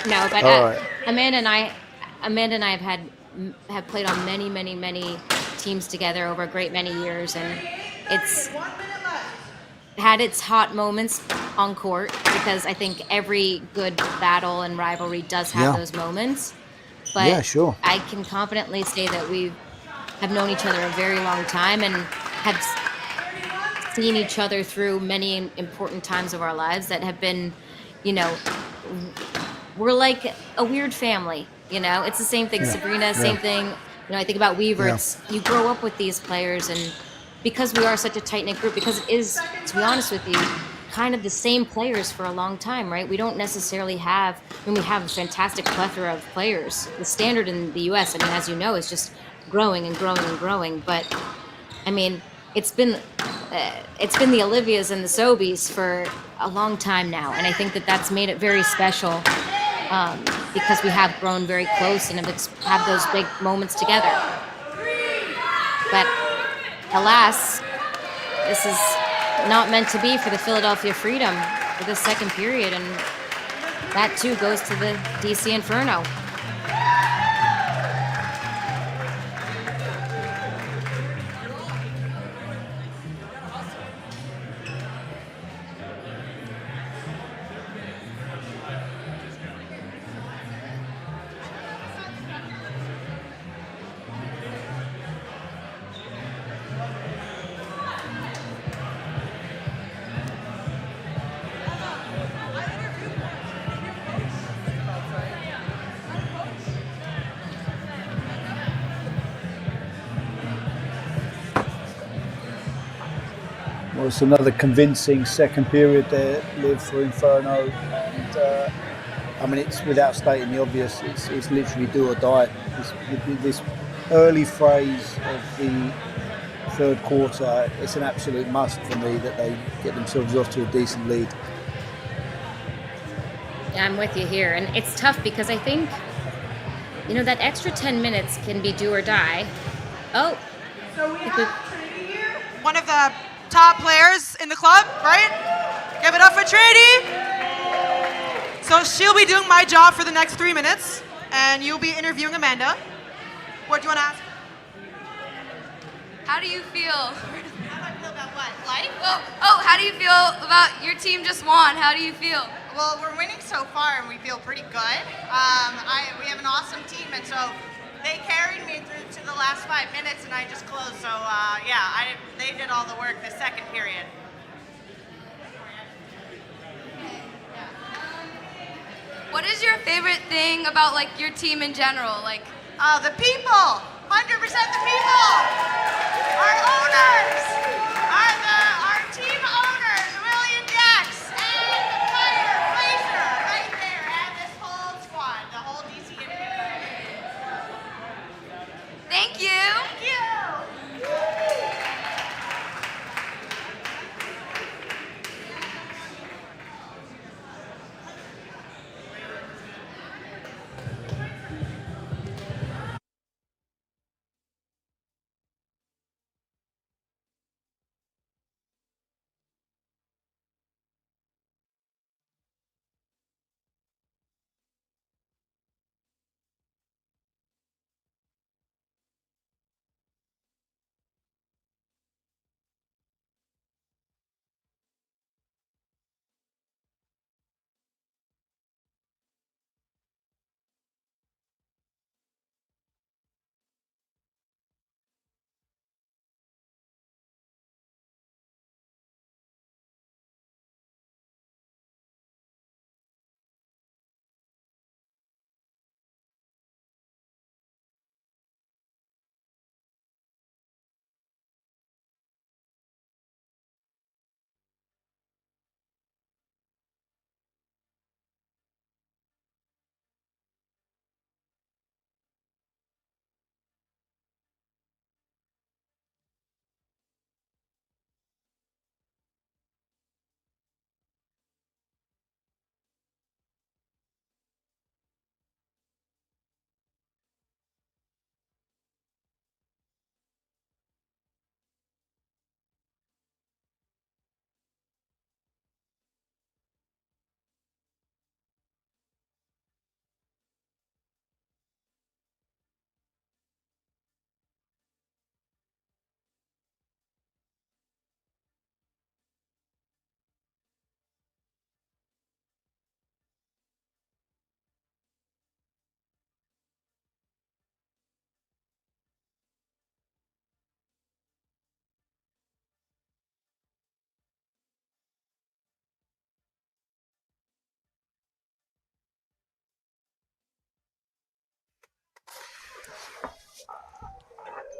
No, but All right. Amanda and I have played on many, many, many teams together over a great many years, and it's had its hot moments on court because I think every good battle and rivalry does have Yeah. those moments. But Yeah, sure. I can confidently say that we have known each other a very long time and have seen each other through many important times of our lives that have been, we're like a weird family. It's the same thing. Yeah. Sabrina, same thing. I think about Weaver. Yeah. It's you grow up with these players, and because we are such a tight knit group, because it is, to be honest with you, kind of the same players for a long time, right? We don't necessarily have. We have a fantastic plethora of players. The standard in the U.S., as you know, is just growing and growing and growing. But it's been the Olivias and the Sobeys for a long time now, and I think that that's made it very special because we have grown very close and have those big moments together. But alas, this is not meant to be for the Philadelphia Freedom for the second period, and that too goes to the DC Inferno. Well, it's another convincing second period there, Liv, for Inferno, and I mean, it's without stating the obvious. It's literally do or die. This early phase of the third quarter, it's an absolute must for me that they get themselves off to a decent lead. Yeah, I'm with you here, and it's tough because I think, you know, that extra 10 minutes can be do or die. Oh, So we have Trinity here, one of the top players in the club, right? Give it up for Trinity. So she'll be doing my job for the next 3 minutes, and you'll be interviewing Amanda. What do you want to ask? How do you feel? How do I feel about what? Life? How do you feel about your team just won? How do you feel? Well, we're winning so far, and we feel pretty good. We have an awesome team, and so they carried me through to the last 5 minutes, and I just closed. So they did all the work the second period. What is your favorite thing about like your team in general? Like, The people, 100% the people. Our owners, our team owners, William Jax and Fire Fraser, right there, and this whole squad, the whole DC Inferno. thank you. Thank you.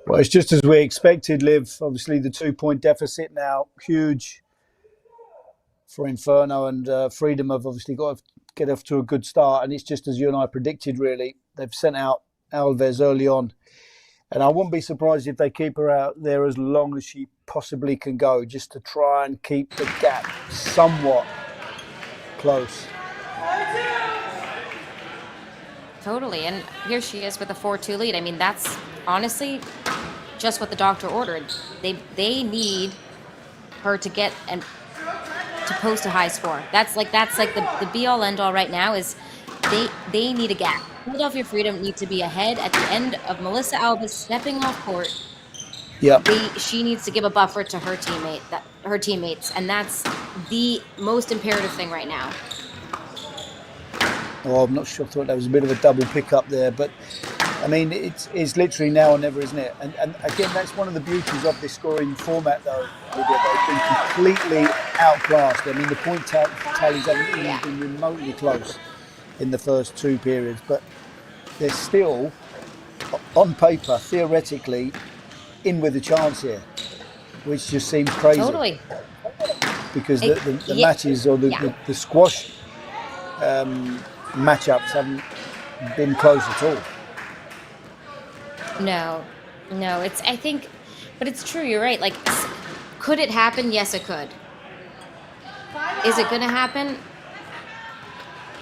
Well, it's just as we expected, Liv. Obviously, the 2-point deficit now huge for Inferno, and Freedom have obviously got to get off to a good start. And it's just as you and I predicted, really. They've sent out Alves early on. And I wouldn't be surprised if they keep her out there as long as she possibly can go, just to try and keep the gap somewhat close. Totally, and here she is with a 4-2 lead. I mean, that's honestly just what the doctor ordered. They need her to get and to post a high score. That's like the be all end all right now is they need a gap. Philadelphia Freedom need to be ahead at the end of Melissa Alves stepping off court. Yeah. She needs to give a buffer to her teammates, and that's the most imperative thing right now. Oh, I'm not sure. I thought that was a bit of a double pickup there, but I mean, it's literally now or never, isn't it? And again, that's one of the beauties of this scoring format, though. They've been completely outclassed. I mean, the point tallies haven't even been remotely close in the first two periods, but they're still, on paper, theoretically, in with a chance here, which just seems crazy. Totally. Because the matches or the squash matchups haven't been close at all. No, I think, but it's true. You're right. Like, could it happen? Yes, it could. Is it going to happen?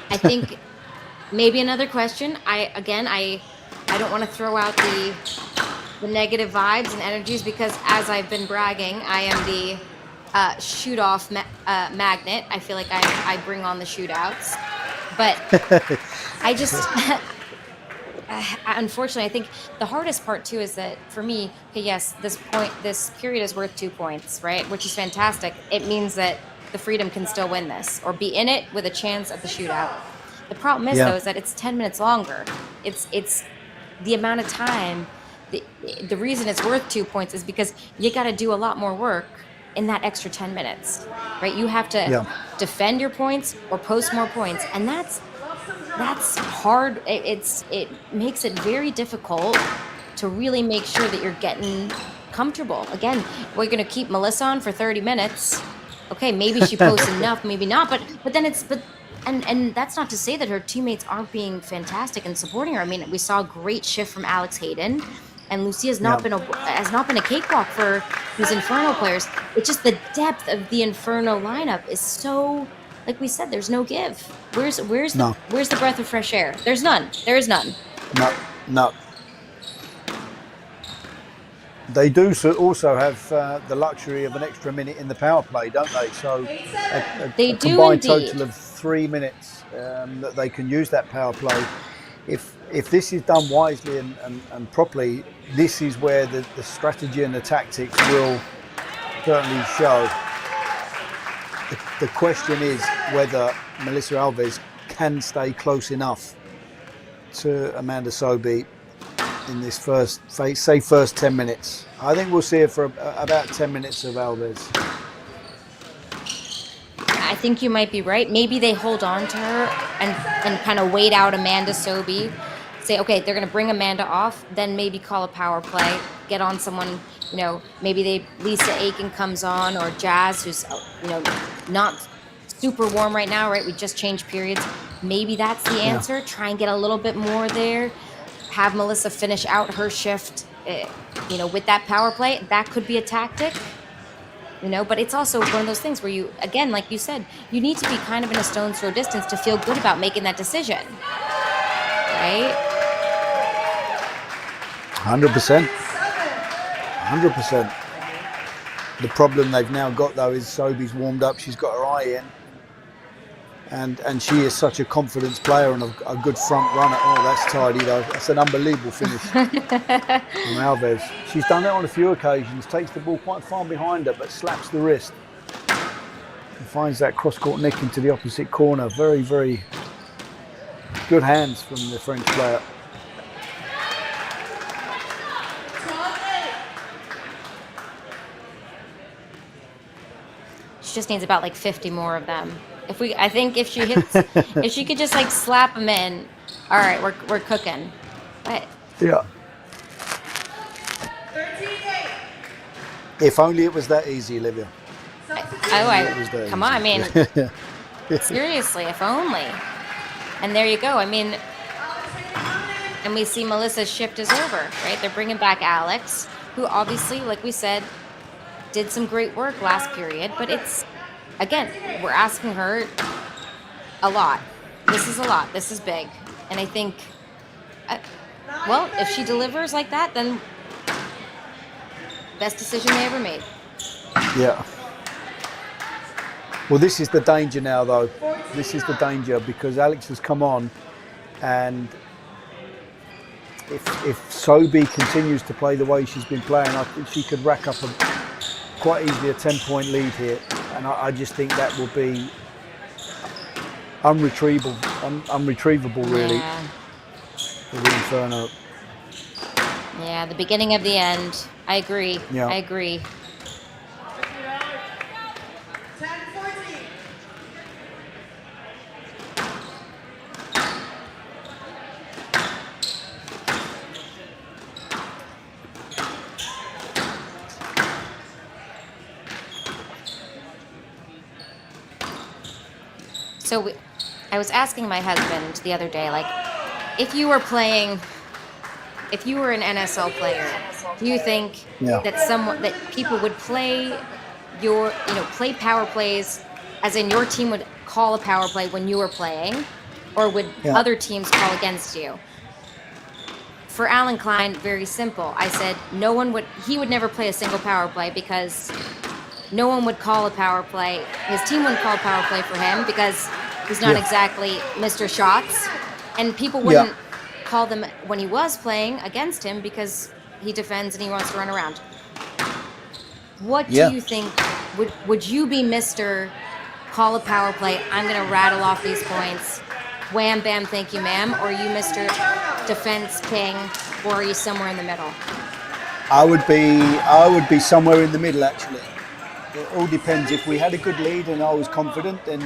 I think maybe another question. I don't want to throw out the negative vibes and energies because as I've been bragging, I am the shoot-off magnet. I feel like I bring on the shootouts. But I just, unfortunately, I think the hardest part too is that for me, okay, yes, this period is worth 2 points, right? Which is fantastic. It means that the Freedom can still win this or be in it with a chance at the shootout. The problem is though, is that it's 10 minutes longer. It's the amount of time. The reason it's worth 2 points is because you got to do a lot more work in that extra 10 minutes, right? You have to defend your points or post more points, and that's hard. It makes it very difficult to really make sure that you're getting comfortable. Again, we're going to keep Melissa on for 30 minutes. Okay, maybe she posts enough, maybe not, but then and that's not to say that her teammates aren't being fantastic and supporting her. I mean, we saw a great shift from Alex Hayden. And Lucia's has not been a cakewalk for these Inferno players. It's just the depth of the Inferno lineup is so, like we said, there's no give. Where's the breath of fresh air? There's none. There is none. No. They do also have the luxury of an extra minute in the power play, don't they? So they a do combined indeed. total of 3 minutes that they can use that power play. If this is done wisely and properly, this is where the strategy and the tactics will certainly show. The question is whether Melissa Alves can stay close enough to Amanda Sobey in this first 10 minutes. I think we'll see it for about 10 minutes of Alves. I think you might be right. Maybe they hold on to her and kind of wait out Amanda Sobey. Say, okay, they're going to bring Amanda off, then maybe call a power play, get on someone, maybe Lisa Aiken comes on or Jazz, who's, not super warm right now, right? We just changed periods. Maybe that's the answer. Try and get a little bit more there. Have Melissa finish out her shift, with that power play. That could be a tactic. But it's also one of those things where you, again, like you said, you need to be kind of in a stone's throw distance to feel good about making that decision, right? 100%. 100%. The problem they've now got, though, is Sobey's warmed up. She's got her eye in. And she is such a confidence player and a good front runner. Oh, that's tidy, though. That's an unbelievable finish from Alves. She's done that on a few occasions. Takes the ball quite far behind her, but slaps the wrist. And finds that cross-court nick into the opposite corner. Very, very good hands from the French player. She just needs about 50 more of them. I think if she hits, if she could just slap them in, all right, we're cooking. But yeah. If only it was that easy, Olivia. Come on, I mean, seriously, if only. And there you go. I mean, and we see Melissa's shift is over, right? They're bringing back Alex, who obviously, like we said, did some great work last period, but it's, again, we're asking her a lot. This is a lot. This is big. And I think, if she delivers like that, then best decision they ever made. Yeah. Well, this is the danger now, though. This is the danger because Alex has come on, and if Sobi continues to play the way she's been playing, I think she could rack up quite easily a 10-point lead here, and I just think that will be unretrievable really, Yeah. for the Inferno. Yeah, the beginning of the end. I agree. Yeah. I agree. 10-14. So I was asking my husband the other day, like, if you were an NSL player, do you think Yeah. that people would play play power plays, as in your team would call a power play when you were playing, or would Yeah. other teams call against you? For Alan Klein, very simple. I said he would never play a single power play because no one would call a power play. His team wouldn't call a power play for him because he's not Yeah. exactly Mr. Shots. And people Yeah. wouldn't call them when he was playing against him because he defends and he wants to run around. What Yeah. do you think? Would you be Mr. Call a power play? I'm going to rattle off these points. Wham, bam, thank you, ma'am. Or are you Mr. Defense King? Or are you somewhere in the middle? I would be somewhere in the middle, actually. It all depends. If we had a good lead and I was confident, then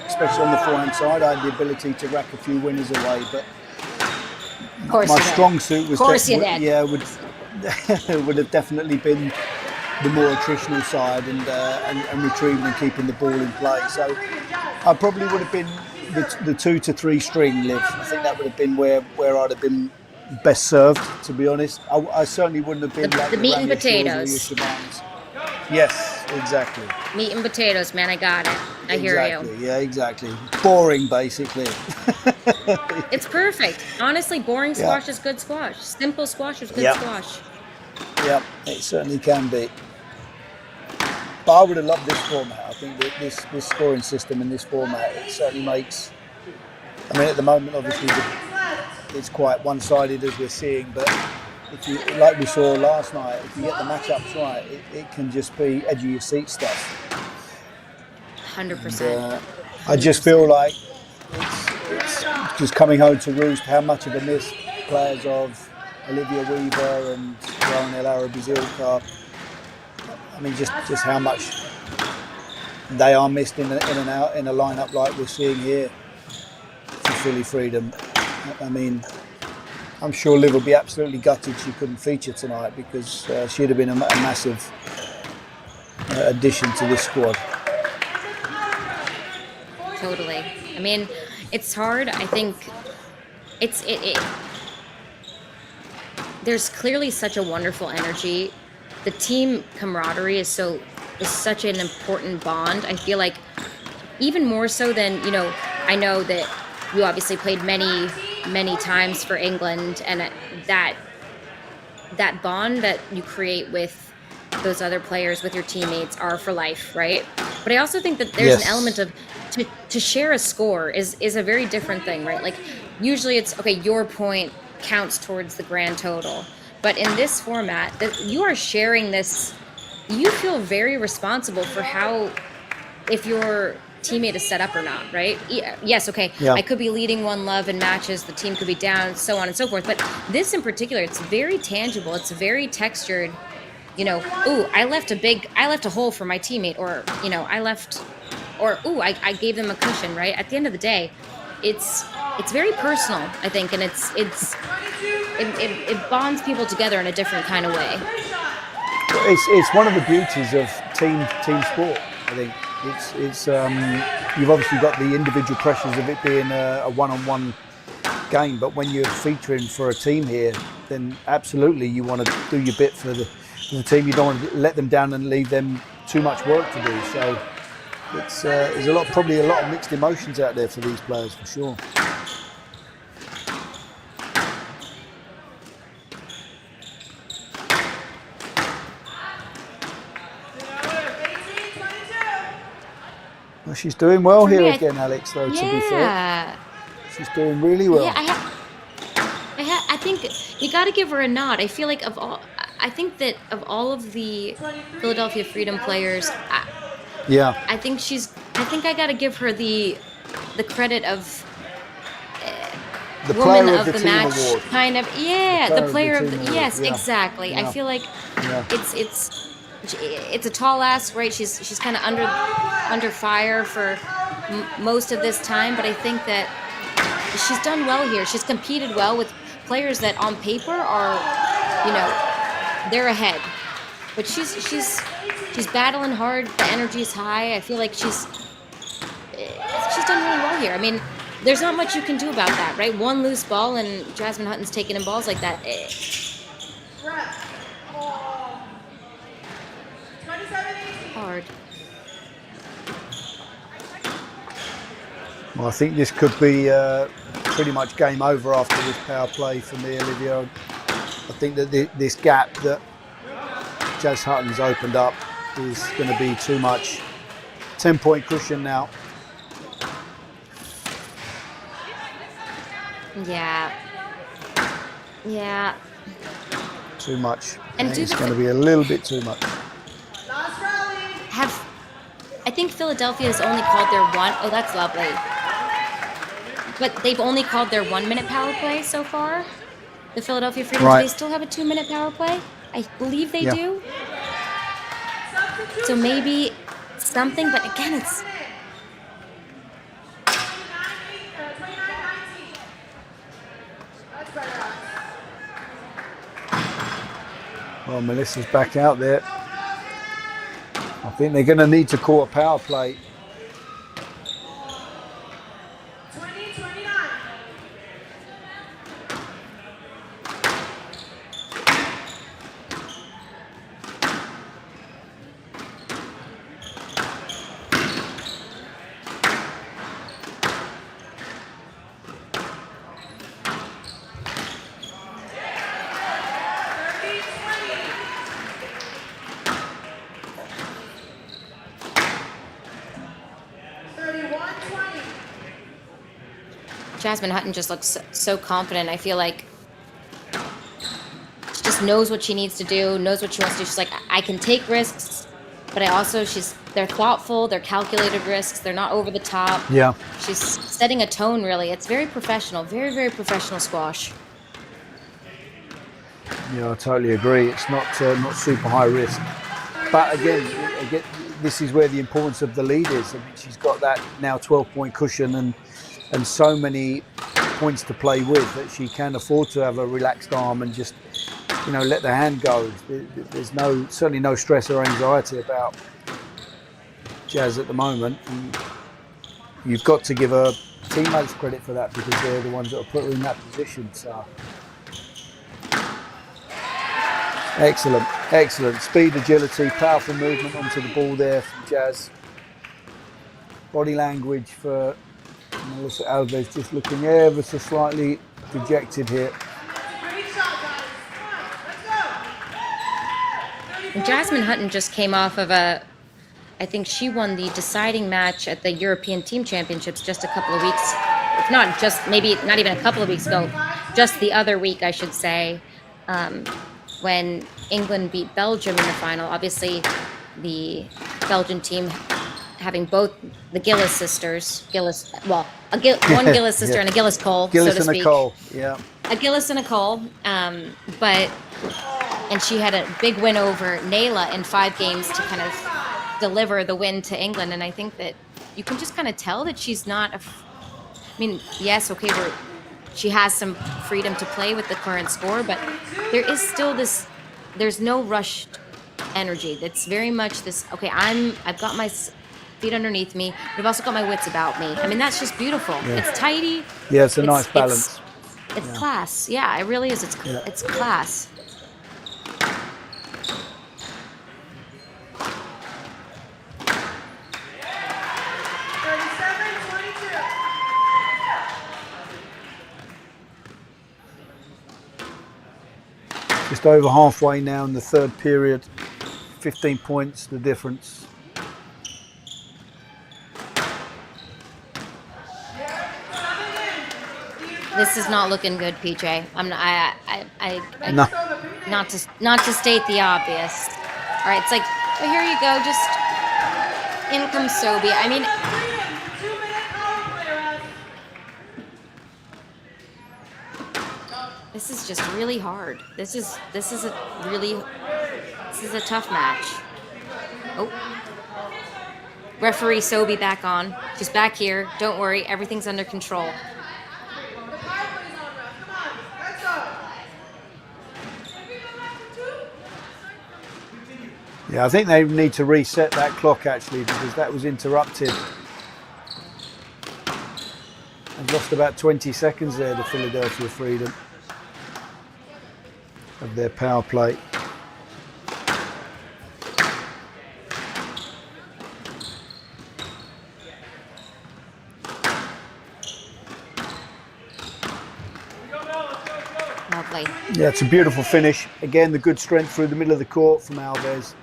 especially on the forehand side, I had the ability to rack a few winners away. But Of course my you did. strong suit was Of course you did. would have definitely been the more attritional side and retrieving and keeping the ball in play. So I probably would have been the 2 to 3 string, Liv. I think that would have been where I'd have been best served, to be honest. I certainly wouldn't have been like The meat and Rania Shaws or potatoes. your Shabans. Yes, exactly. Meat and potatoes, man. I got it. I hear Exactly. you. Yeah, exactly. Boring, basically. It's perfect. Honestly, boring Yeah. squash is good squash. Simple squash is good Yeah. squash. Yeah, it certainly can be. But I would have loved this format. I think that this scoring system and this format, it certainly makes. I mean, at the moment, obviously, it's quite one-sided as we're seeing. But if you, like we saw last night, if you get the matchups right, it can just be edge of your seat stuff. 100%. I just feel like it's just coming home to roost how much of a miss players of Olivia Weaver and Ronel Arabizilka. I mean, just how much they are missed in and out in a lineup like we're seeing here for Philly Freedom. I mean, I'm sure Liv will be absolutely gutted she couldn't feature tonight because she'd have been a massive addition to this squad. Totally. I mean, it's hard. I think there's clearly such a wonderful energy. The team camaraderie is such an important bond. I feel like even more so than, I know that you obviously played many times for England, and that bond that you create with those other players, with your teammates, are for life, right? But I also think that there's an element of to share a score is a very different thing, right? Like usually it's okay, your point counts towards the grand total. But in this format, that you are sharing this, you feel very responsible for how, if your teammate is set up or not, right? Yes, okay, Yeah. I could be leading 1-love in matches, the team could be down, so on and so forth. But this in particular, it's very tangible, it's very textured. Ooh, I left a hole for my teammate, or I gave them a cushion, right? At the end of the day, it's very personal, I think, and it bonds people together in a different kind of way. It's one of the beauties of team sport. I think it's you've obviously got the individual pressures of it being a one-on-one game, but when you're featuring for a team here, then absolutely you want to do your bit for the team. You don't want to let them down and leave them too much work to do. So there's probably a lot of mixed emotions out there for these players for sure. she's doing well For here me, again, Alex, though, to be fair. yeah. She's doing really well. Yeah, I think you got to give her a nod. I feel like I think that of all of the Philadelphia Freedom players, Yeah. I think I got to give her the credit of The woman player of the the team match, award. kind of. Yeah, the player of team the, award, yes, yeah. exactly. I Yeah. feel like Yeah. it's a tall ass, right? She's kind of under fire for most of this time, but I think that she's done well here. She's competed well with players that on paper are, they're ahead, but she's battling hard. The energy is high. I feel like she's done really well here. I mean, there's not much you can do about that, right? One loose ball and Jasmine Hutton's taking in balls like that. Hard. Well, I think this could be pretty much game over after this power play for me, Olivia. I think that this gap that Jazz Hutton's opened up is going to be too much. 10-point cushion now. Yeah. Too much. And It's going to be a little bit too much. I think Philadelphia has only called their one. Oh, that's lovely. But they've only called their 1 minute power play so far. The Philadelphia Freedom. Right. Do they still have a 2 minute power play? I believe they Yeah. do. So maybe something, but again, it's. Well, Melissa's back out there. I think they're going to need to call a power play. 20-29. Jasmine Hutton just looks so confident. I feel like she just knows what she needs to do, knows what she wants to do. She's like, I can take risks, but they're thoughtful, they're calculated risks, they're not over the top. Yeah. She's setting a tone, really. It's very professional, very, very professional squash. Yeah, I totally agree. It's not super high risk. But again, this is where the importance of the lead is. I mean, she's got that now 12-point cushion and so many points to play with that she can afford to have a relaxed arm and just, let the hand go. There's certainly no stress or anxiety about Jazz at the moment. And you've got to give her teammates credit for that because they're the ones that have put her in that position. So excellent. Speed, agility, powerful movement onto the ball there from Jazz. Body language for Melissa Alves just looking ever so slightly dejected here. And Jasmine Hutton just came off of I think she won the deciding match at the European Team Championships just a couple of weeks, if not just maybe not even a couple of weeks ago, just the other week, I should say, when England beat Belgium in the final. Obviously, the Belgian team having both the Gillis sisters, one Gillis sister and a Gillis Cole, Gillis so to speak. and a Cole, yeah. A Gillis and a Cole, and she had a big win over Nayla in 5 games to kind of deliver the win to England. And I think that you can just kind of tell that she's not yes, okay, she has some freedom to play with the current score, but there is still there's no rushed energy. That's very much this, okay, I've got my feet underneath me, but I've also got my wits about me. I mean, that's just beautiful. Yeah. It's tidy. Yeah, it's a nice balance. It's class. Yeah, it really is. It's class. Just over halfway now in the third period. 15 points, the difference. This is not looking good, PJ. I'm not. No. Not to state the obvious. All right, it's like, oh, here you go. Just in comes Sobi. I mean, this is just really hard. This is a tough match. Oh. Referee Sobi back on. She's back here. Don't worry, everything's under control. Yeah, I think they need to reset that clock actually, because that was interrupted. They've lost about 20 seconds there, the Philadelphia Freedom, of their power play. Lovely. Yeah, it's a beautiful finish. Again, the good strength through the middle of the court from Alves.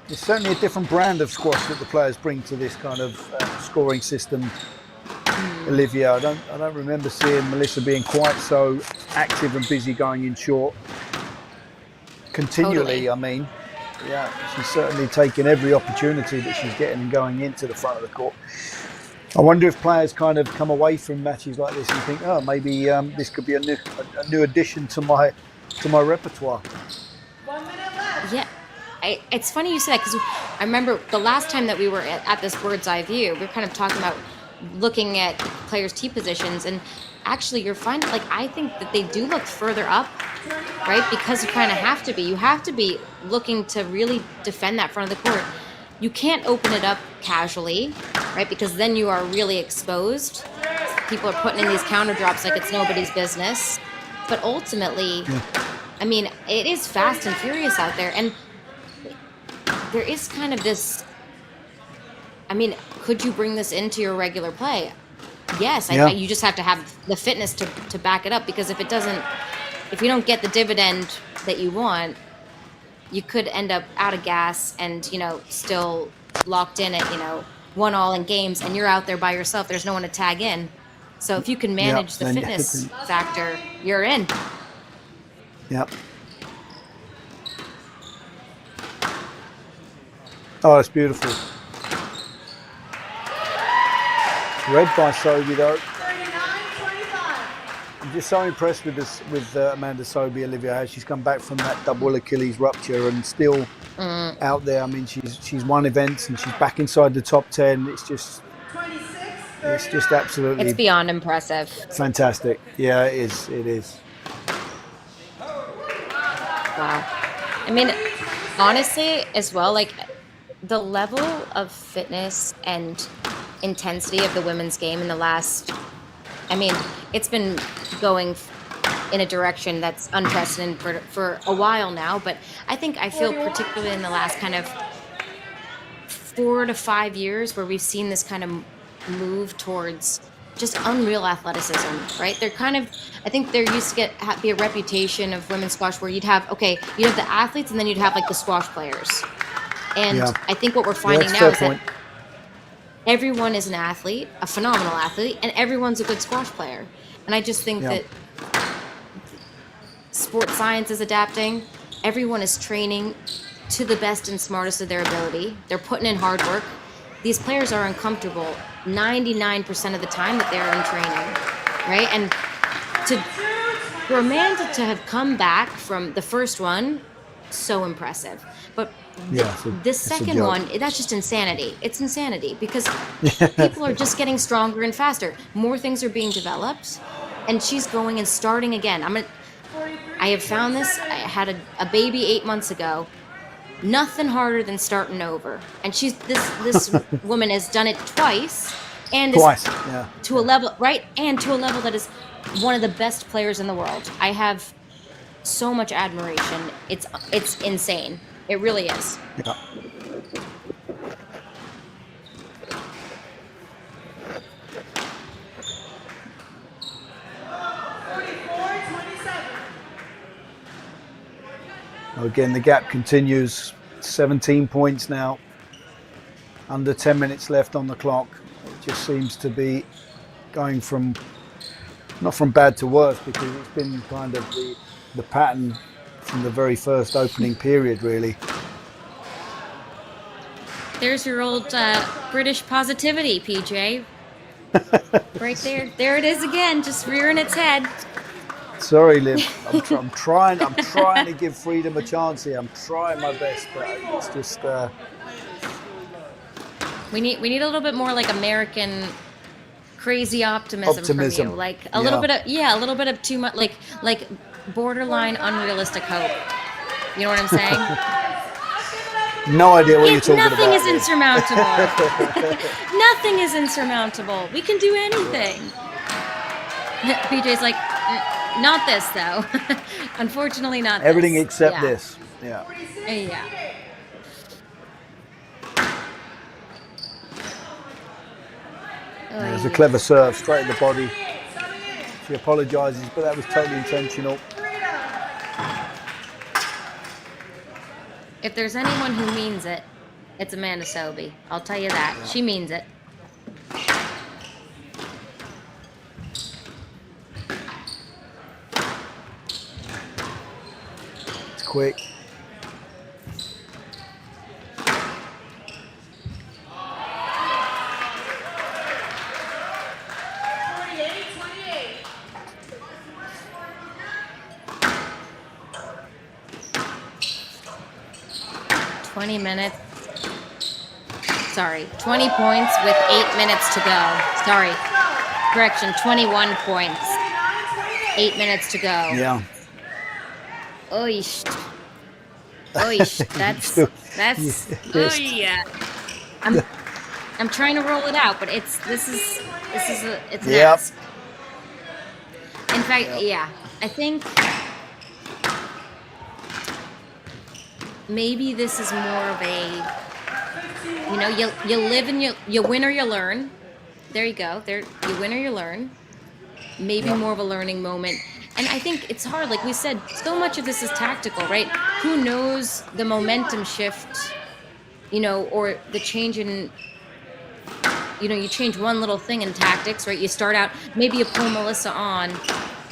It's certainly a different brand of squash that the players bring to this kind of scoring system. Olivia, I don't remember seeing Melissa being quite so active and busy going in short continually. Totally. I mean, yeah, she's certainly taking every opportunity that she's getting and going into the front of the court. I wonder if players kind of come away from matches like this and think, oh, maybe this could be a new addition to my repertoire. Yeah. It's funny you say that, because I remember the last time that we were at this bird's eye view, we were kind of talking about looking at players' tee positions, and actually you're finding, like, I think that they do look further up, right? Because you kind of have to be. You have to be looking to really defend that front of the court. You can't open it up casually, right? Because then you are really exposed. People are putting in these counter drops like it's nobody's business. But ultimately, I mean, it is fast and furious out there, and there is kind of this, I mean, could you bring this into your regular play? Yes, Yeah. you just have to have the fitness to back it up, because if you don't get the dividend that you want, you could end up out of gas and, still locked in at, 1-all in games, and you're out there by yourself. There's no one to tag in. So if you can manage the then fitness factor, you're in. Yep. Oh, that's beautiful. Red by Sobi though. 39-25. I'm just so impressed with this, with Amanda Sobi, Olivia, how she's come back from that double Achilles rupture and still out there. I mean, she's won events and she's back inside the top 10. It's just absolutely. It's beyond impressive. Fantastic. Yeah, it is. It is. Wow. I mean, honestly, as well, like, the level of fitness and intensity of the women's game in the last, I mean, it's been going in a direction that's unprecedented for a while now, but I feel particularly in the last kind of 4 to 5 years where we've seen this kind of move towards just unreal athleticism, right? They're kind of, I think there used to be a reputation of women's squash where you'd have the athletes and then you'd have like the squash players. And I think what we're finding now is that everyone is an athlete, a phenomenal athlete, and everyone's a good squash player. And I just think that sports science is adapting. Everyone is training to the best and smartest of their ability. They're putting in hard work. These players are uncomfortable 99% of the time that they're in training, right? And for Amanda to have come back from the first one, so impressive. But this second one, that's just insanity. It's insanity because people are just getting stronger and faster. More things are being developed, and she's going and starting again. I have found this. I had a baby 8 months ago. Nothing harder than starting over. And this woman has done it twice, and to a level, right? And to a level that is one of the best players in the world. I have so much admiration. It's insane. It really is. Yeah. Again, the gap continues. 17 points now. Under 10 minutes left on the clock. It just seems to be going from, not from bad to worse, because it's been kind of the pattern from the very first opening period, really. There's your old British positivity, PJ. Right there. There it is again, just rearing its head. Sorry, Liv. I'm trying to give Freedom a chance here. I'm trying my best, but it's just. We need a little bit more like American crazy optimism from you. Like a little bit of too much, like borderline unrealistic hope. You know what I'm saying? No idea what you're talking about. Nothing is insurmountable. Nothing is insurmountable. We can do anything. PJ's like, not this though. Unfortunately, not this. Everything except this. Yeah. Yeah. It was a clever serve, straight in the body. She apologises, but that was totally intentional. If there's anyone who means it, it's Amanda Sobey. I'll tell you that. She means it. It's quick. Minutes. Sorry, 20 points with 8 minutes to go. Sorry, correction, 21 points. 8 minutes to go. Yeah. Oish. Oish. That's. Oh yeah. I'm trying to roll it out, but it's an ask. In fact, yeah, I think. Maybe this is more of a, you live and you win or you learn. There you go. There, you win or you learn. Maybe more of a learning moment. And I think it's hard. Like we said, so much of this is tactical, right? Who knows the momentum shift, or the change in, you change one little thing in tactics, right? You start out, maybe you pull Melissa on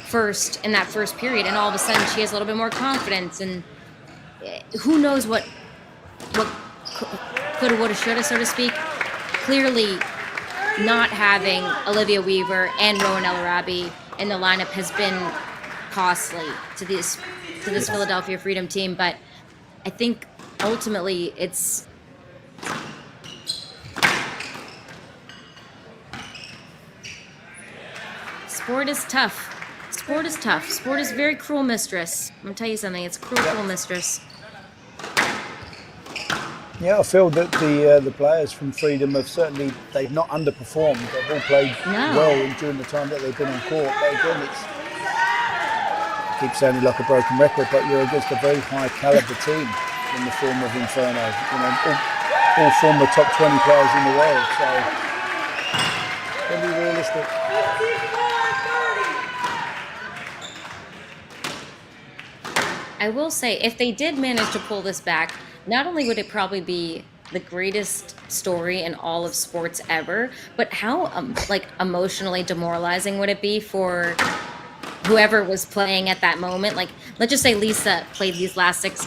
first in that first period, and all of a sudden she has a little bit more confidence, and who knows what coulda, woulda, shoulda, so to speak. Clearly, not having Olivia Weaver and Rowan El-Arabi in the lineup has been costly to this Philadelphia Freedom team. But I think ultimately it's sport is tough. Sport is tough. Sport is very cruel mistress. I'm gonna tell you something. It's cruel mistress. Yeah, I feel that the players from Freedom they've not underperformed. They've all played well during the time that they've been on court. But again, it keeps sounding like a broken record, but you're against a very high caliber team in the form of Inferno. All former top 20 players in the world. So, can be realistic. I will say, if they did manage to pull this back, not only would it probably be the greatest story in all of sports ever, but how emotionally demoralizing would it be for whoever was playing at that moment? Like, let's just say Lisa played these last 6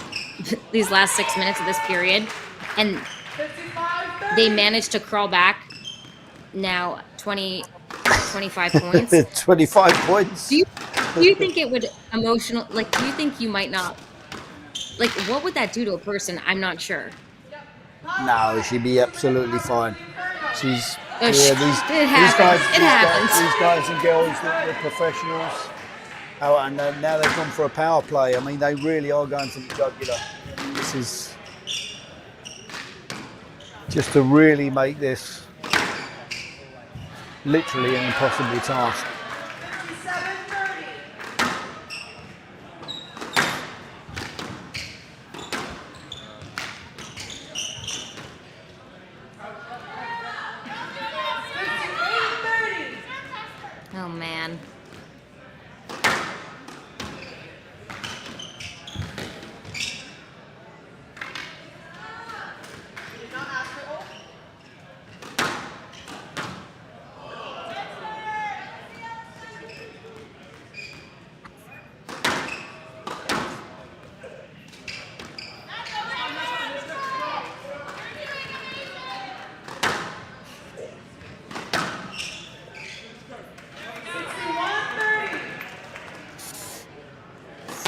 minutes of this period, and they managed to crawl back. Now 25 points. 25 points. Do you think it would emotional? Like, do you think you might not? Like, what would that do to a person? I'm not sure. No, she'd be absolutely fine. These It happens. These guys and girls, they're professionals. Oh, and now they've gone for a power play. I mean, they really are going for the jugular. This is just to really make this literally an impossible task. Oh man.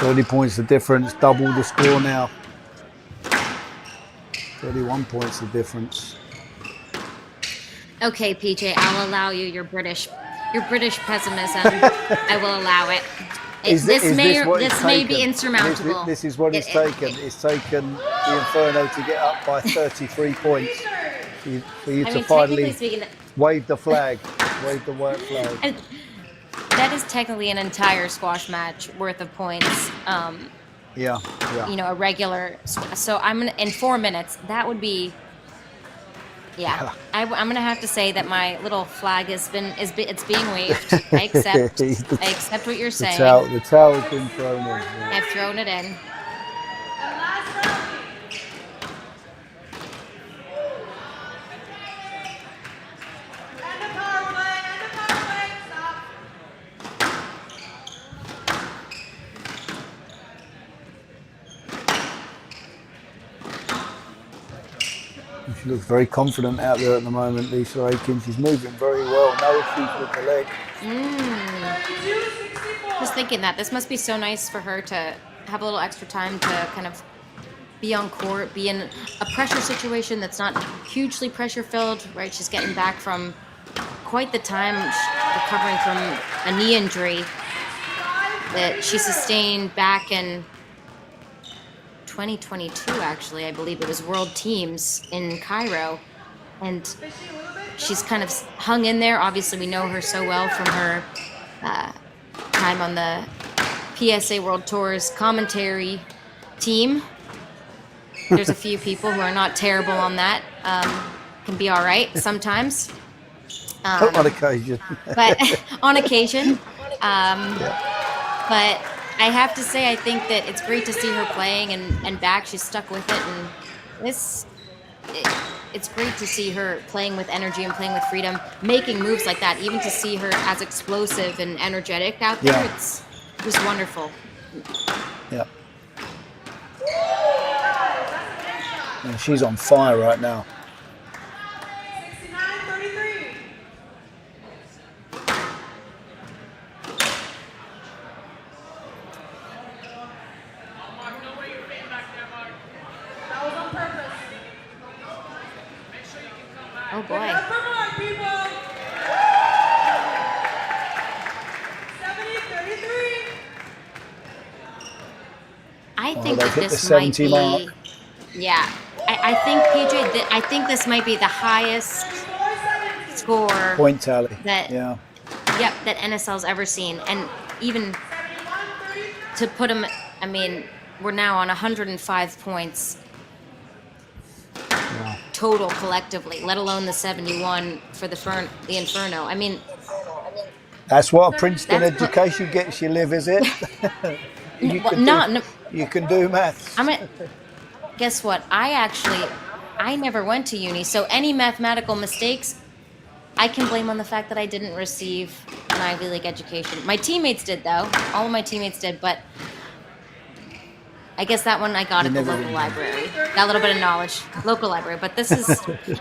30 points the difference, double the score now. 31 points the difference. Okay, PJ, I'll allow you your British pessimism. I will allow it. This may be insurmountable. This is what it's taken. It's taken the Inferno to get up by 33 points for you to finally wave the flag, wave the white flag. And that is technically an entire squash match worth of points. Yeah. You know, a regular. So I'm gonna, in 4 minutes. That would be. Yeah, I'm gonna have to say that my little flag it's being waved. I accept what you're saying. The towel's been thrown in. Yeah. I've thrown it in. She looks very confident out there at the moment, Lisa Aiken. She's moving very well. No issues with the leg. Just thinking that this must be so nice for her to have a little extra time to kind of be on court, be in a pressure situation that's not hugely pressure filled, right? She's getting back from quite the time recovering from a knee injury that she sustained back in 2022, actually. I believe it was World Teams in Cairo. And she's kind of hung in there. Obviously, we know her so well from her time on the PSA World Tour's commentary team. There's a few people who are not terrible on that. Can be all right sometimes. On occasion. But on occasion. But I have to say, I think that it's great to see her playing and back. She's stuck with it, and it's great to see her playing with energy and playing with freedom, making moves like that. Even to see her as explosive and energetic out there, it's just wonderful. Yeah. And she's on fire right now. Oh boy. I think that this might be. Mark. Yeah, I think PJ. I think this might be the highest score point tally. That that NSL's ever seen, and even to put them. I mean, we're now on 105 points. Total collectively, let alone the 71 for the Inferno. I mean, that's what a Princeton education gets you, Liv, is it? You can do maths. Guess what? I never went to uni, so any mathematical mistakes, I can blame on the fact that I didn't receive an Ivy League education. My teammates did, though. All of my teammates did, but I guess that one I got at the local library. Got a little bit of knowledge, local library. But this is,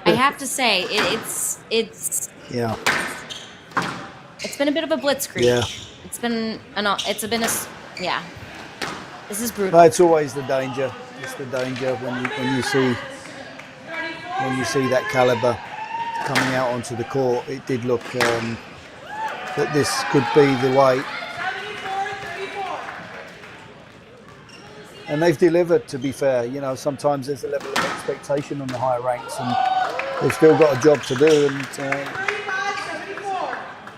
I have to say, it's It's been a bit of a blitzkrieg. Yeah. This is brutal. It's always the danger. It's the danger when you see that caliber coming out onto the court. It did look that this could be the way. And they've delivered, to be fair. You know, sometimes there's a level of expectation on the higher ranks, and they've still got a job to do. And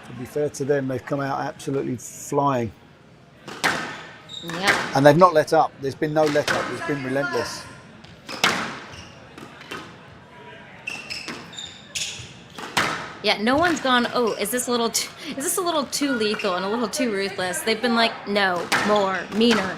to be fair to them, they've come out absolutely flying. Yep. And they've not let up. There's been no let up. It's been relentless. Yeah, no one's gone, oh, is this a little too lethal and a little too ruthless? They've been like, no, more, meaner.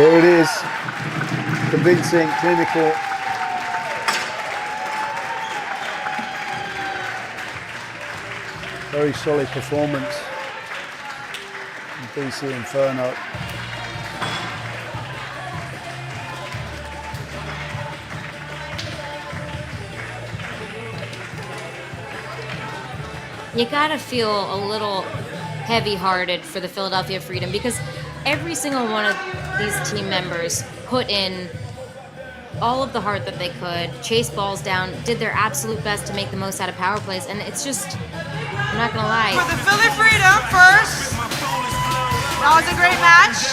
There it is. Convincing, clinical. Very solid performance from DC Inferno. You gotta feel a little heavy-hearted for the Philadelphia Freedom because every single one of these team members put in all of the heart that they could, chased balls down, did their absolute best to make the most out of power plays, and it's just, I'm not gonna lie. For the Philly Freedom first. That was a great match.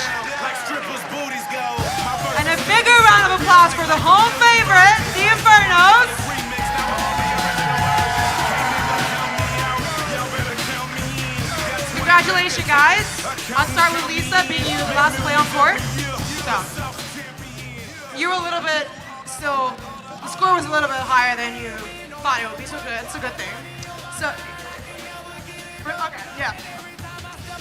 And a bigger round of applause for the home favorite, the Infernos. Congratulations, guys. I'll start with Lisa, being you last play on court. So, you were a little bit still, the score was a little bit higher than you thought it would be, so good. It's a good thing. So, okay, yeah.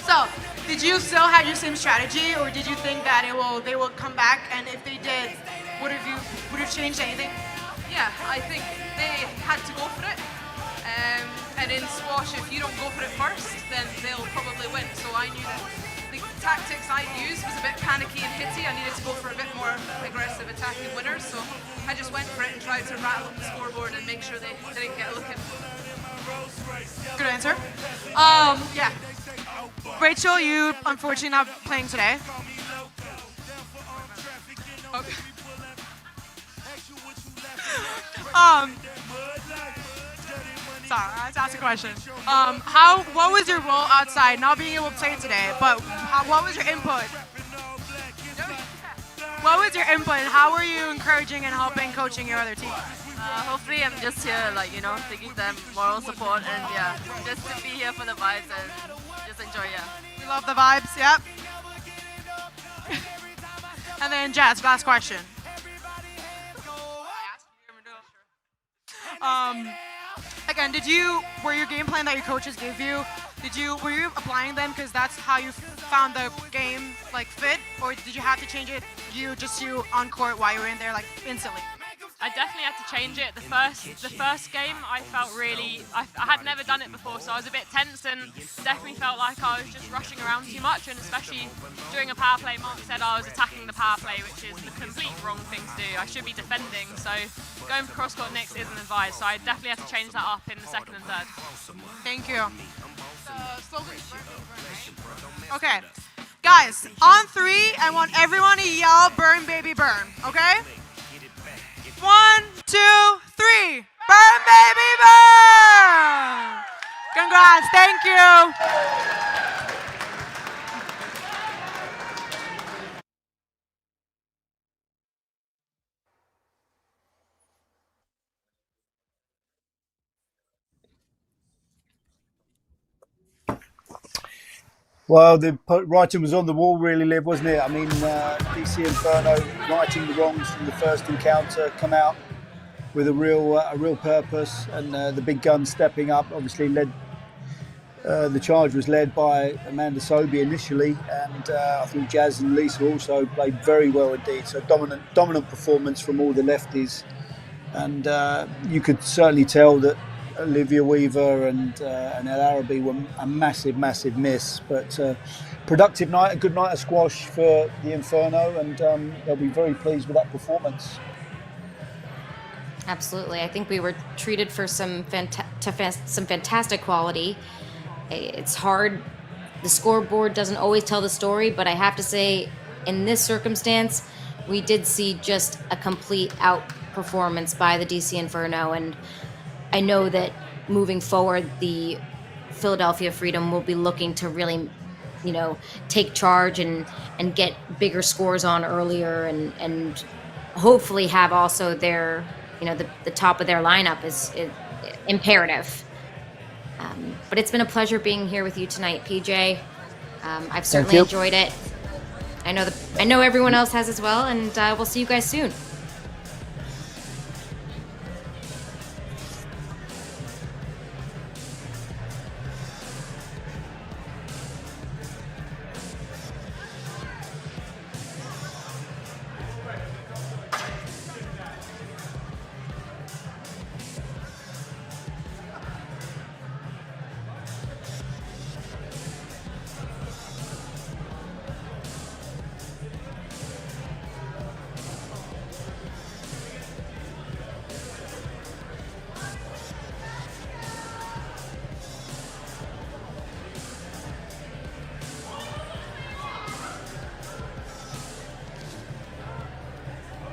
So, did you still have your same strategy, or did you think that they will come back? And if they did, would have changed anything? Yeah, I think they had to go for it. And in squash, if you don't go for it first, then they'll probably win. So I knew that the tactics I used was a bit panicky and hitty. I needed to go for a bit more aggressive attacking winners. So I just went for it and tried to rattle up the scoreboard and make sure they didn't get looking. Good answer. Yeah. Rachel, you unfortunately not playing today. Okay. Sorry, I had to ask a question. What was your role outside, not being able to play today, but what was your input? What was your input, and how were you encouraging and helping coaching your other team? Hopefully I'm just here, to give them moral support and yeah, just to be here for the vibes and just enjoy, yeah. We love the vibes, yep. And then Jazz, last question. Again, were your game plan that your coaches gave you, were you applying them because that's how you found the game fit, or did you have to change it you on court while you were in there instantly? I definitely had to change it. The first game, I felt really, I had never done it before, so I was a bit tense and definitely felt like I was just rushing around too much, and especially during a power play, Mark said I was attacking the power play, which is the complete wrong thing to do. I should be defending, so going for cross-court nicks isn't advised, so I definitely had to change that up in the second and third. Thank you. Okay, guys, on 3, I want everyone to yell, "Burn, baby, burn," okay? 1, 2, 3. Burn, baby, burn! Congrats, thank you. Well, the writing was on the wall, really, Liv, wasn't it? I mean, DC Inferno righting the wrongs from the first encounter, come out with a real purpose, and the big guns stepping up. Obviously, the charge was led by Amanda Sobey initially, and I think Jazz and Lisa also played very well indeed. So dominant performance from all the lefties, and you could certainly tell that Olivia Weaver and El Arabi were a massive miss, but productive night, a good night of squash for the Inferno, and they'll be very pleased with that performance. Absolutely. I think we were treated for some fantastic quality. It's hard. The scoreboard doesn't always tell the story, but I have to say, in this circumstance, we did see just a complete outperformance by the DC Inferno, and I know that moving forward, the Philadelphia Freedom will be looking to really, take charge and get bigger scores on earlier, and hopefully have also their, the top of their lineup is imperative. But it's been a pleasure being here with you tonight, PJ. I've certainly enjoyed it. I know everyone else has as well, and we'll see you guys soon.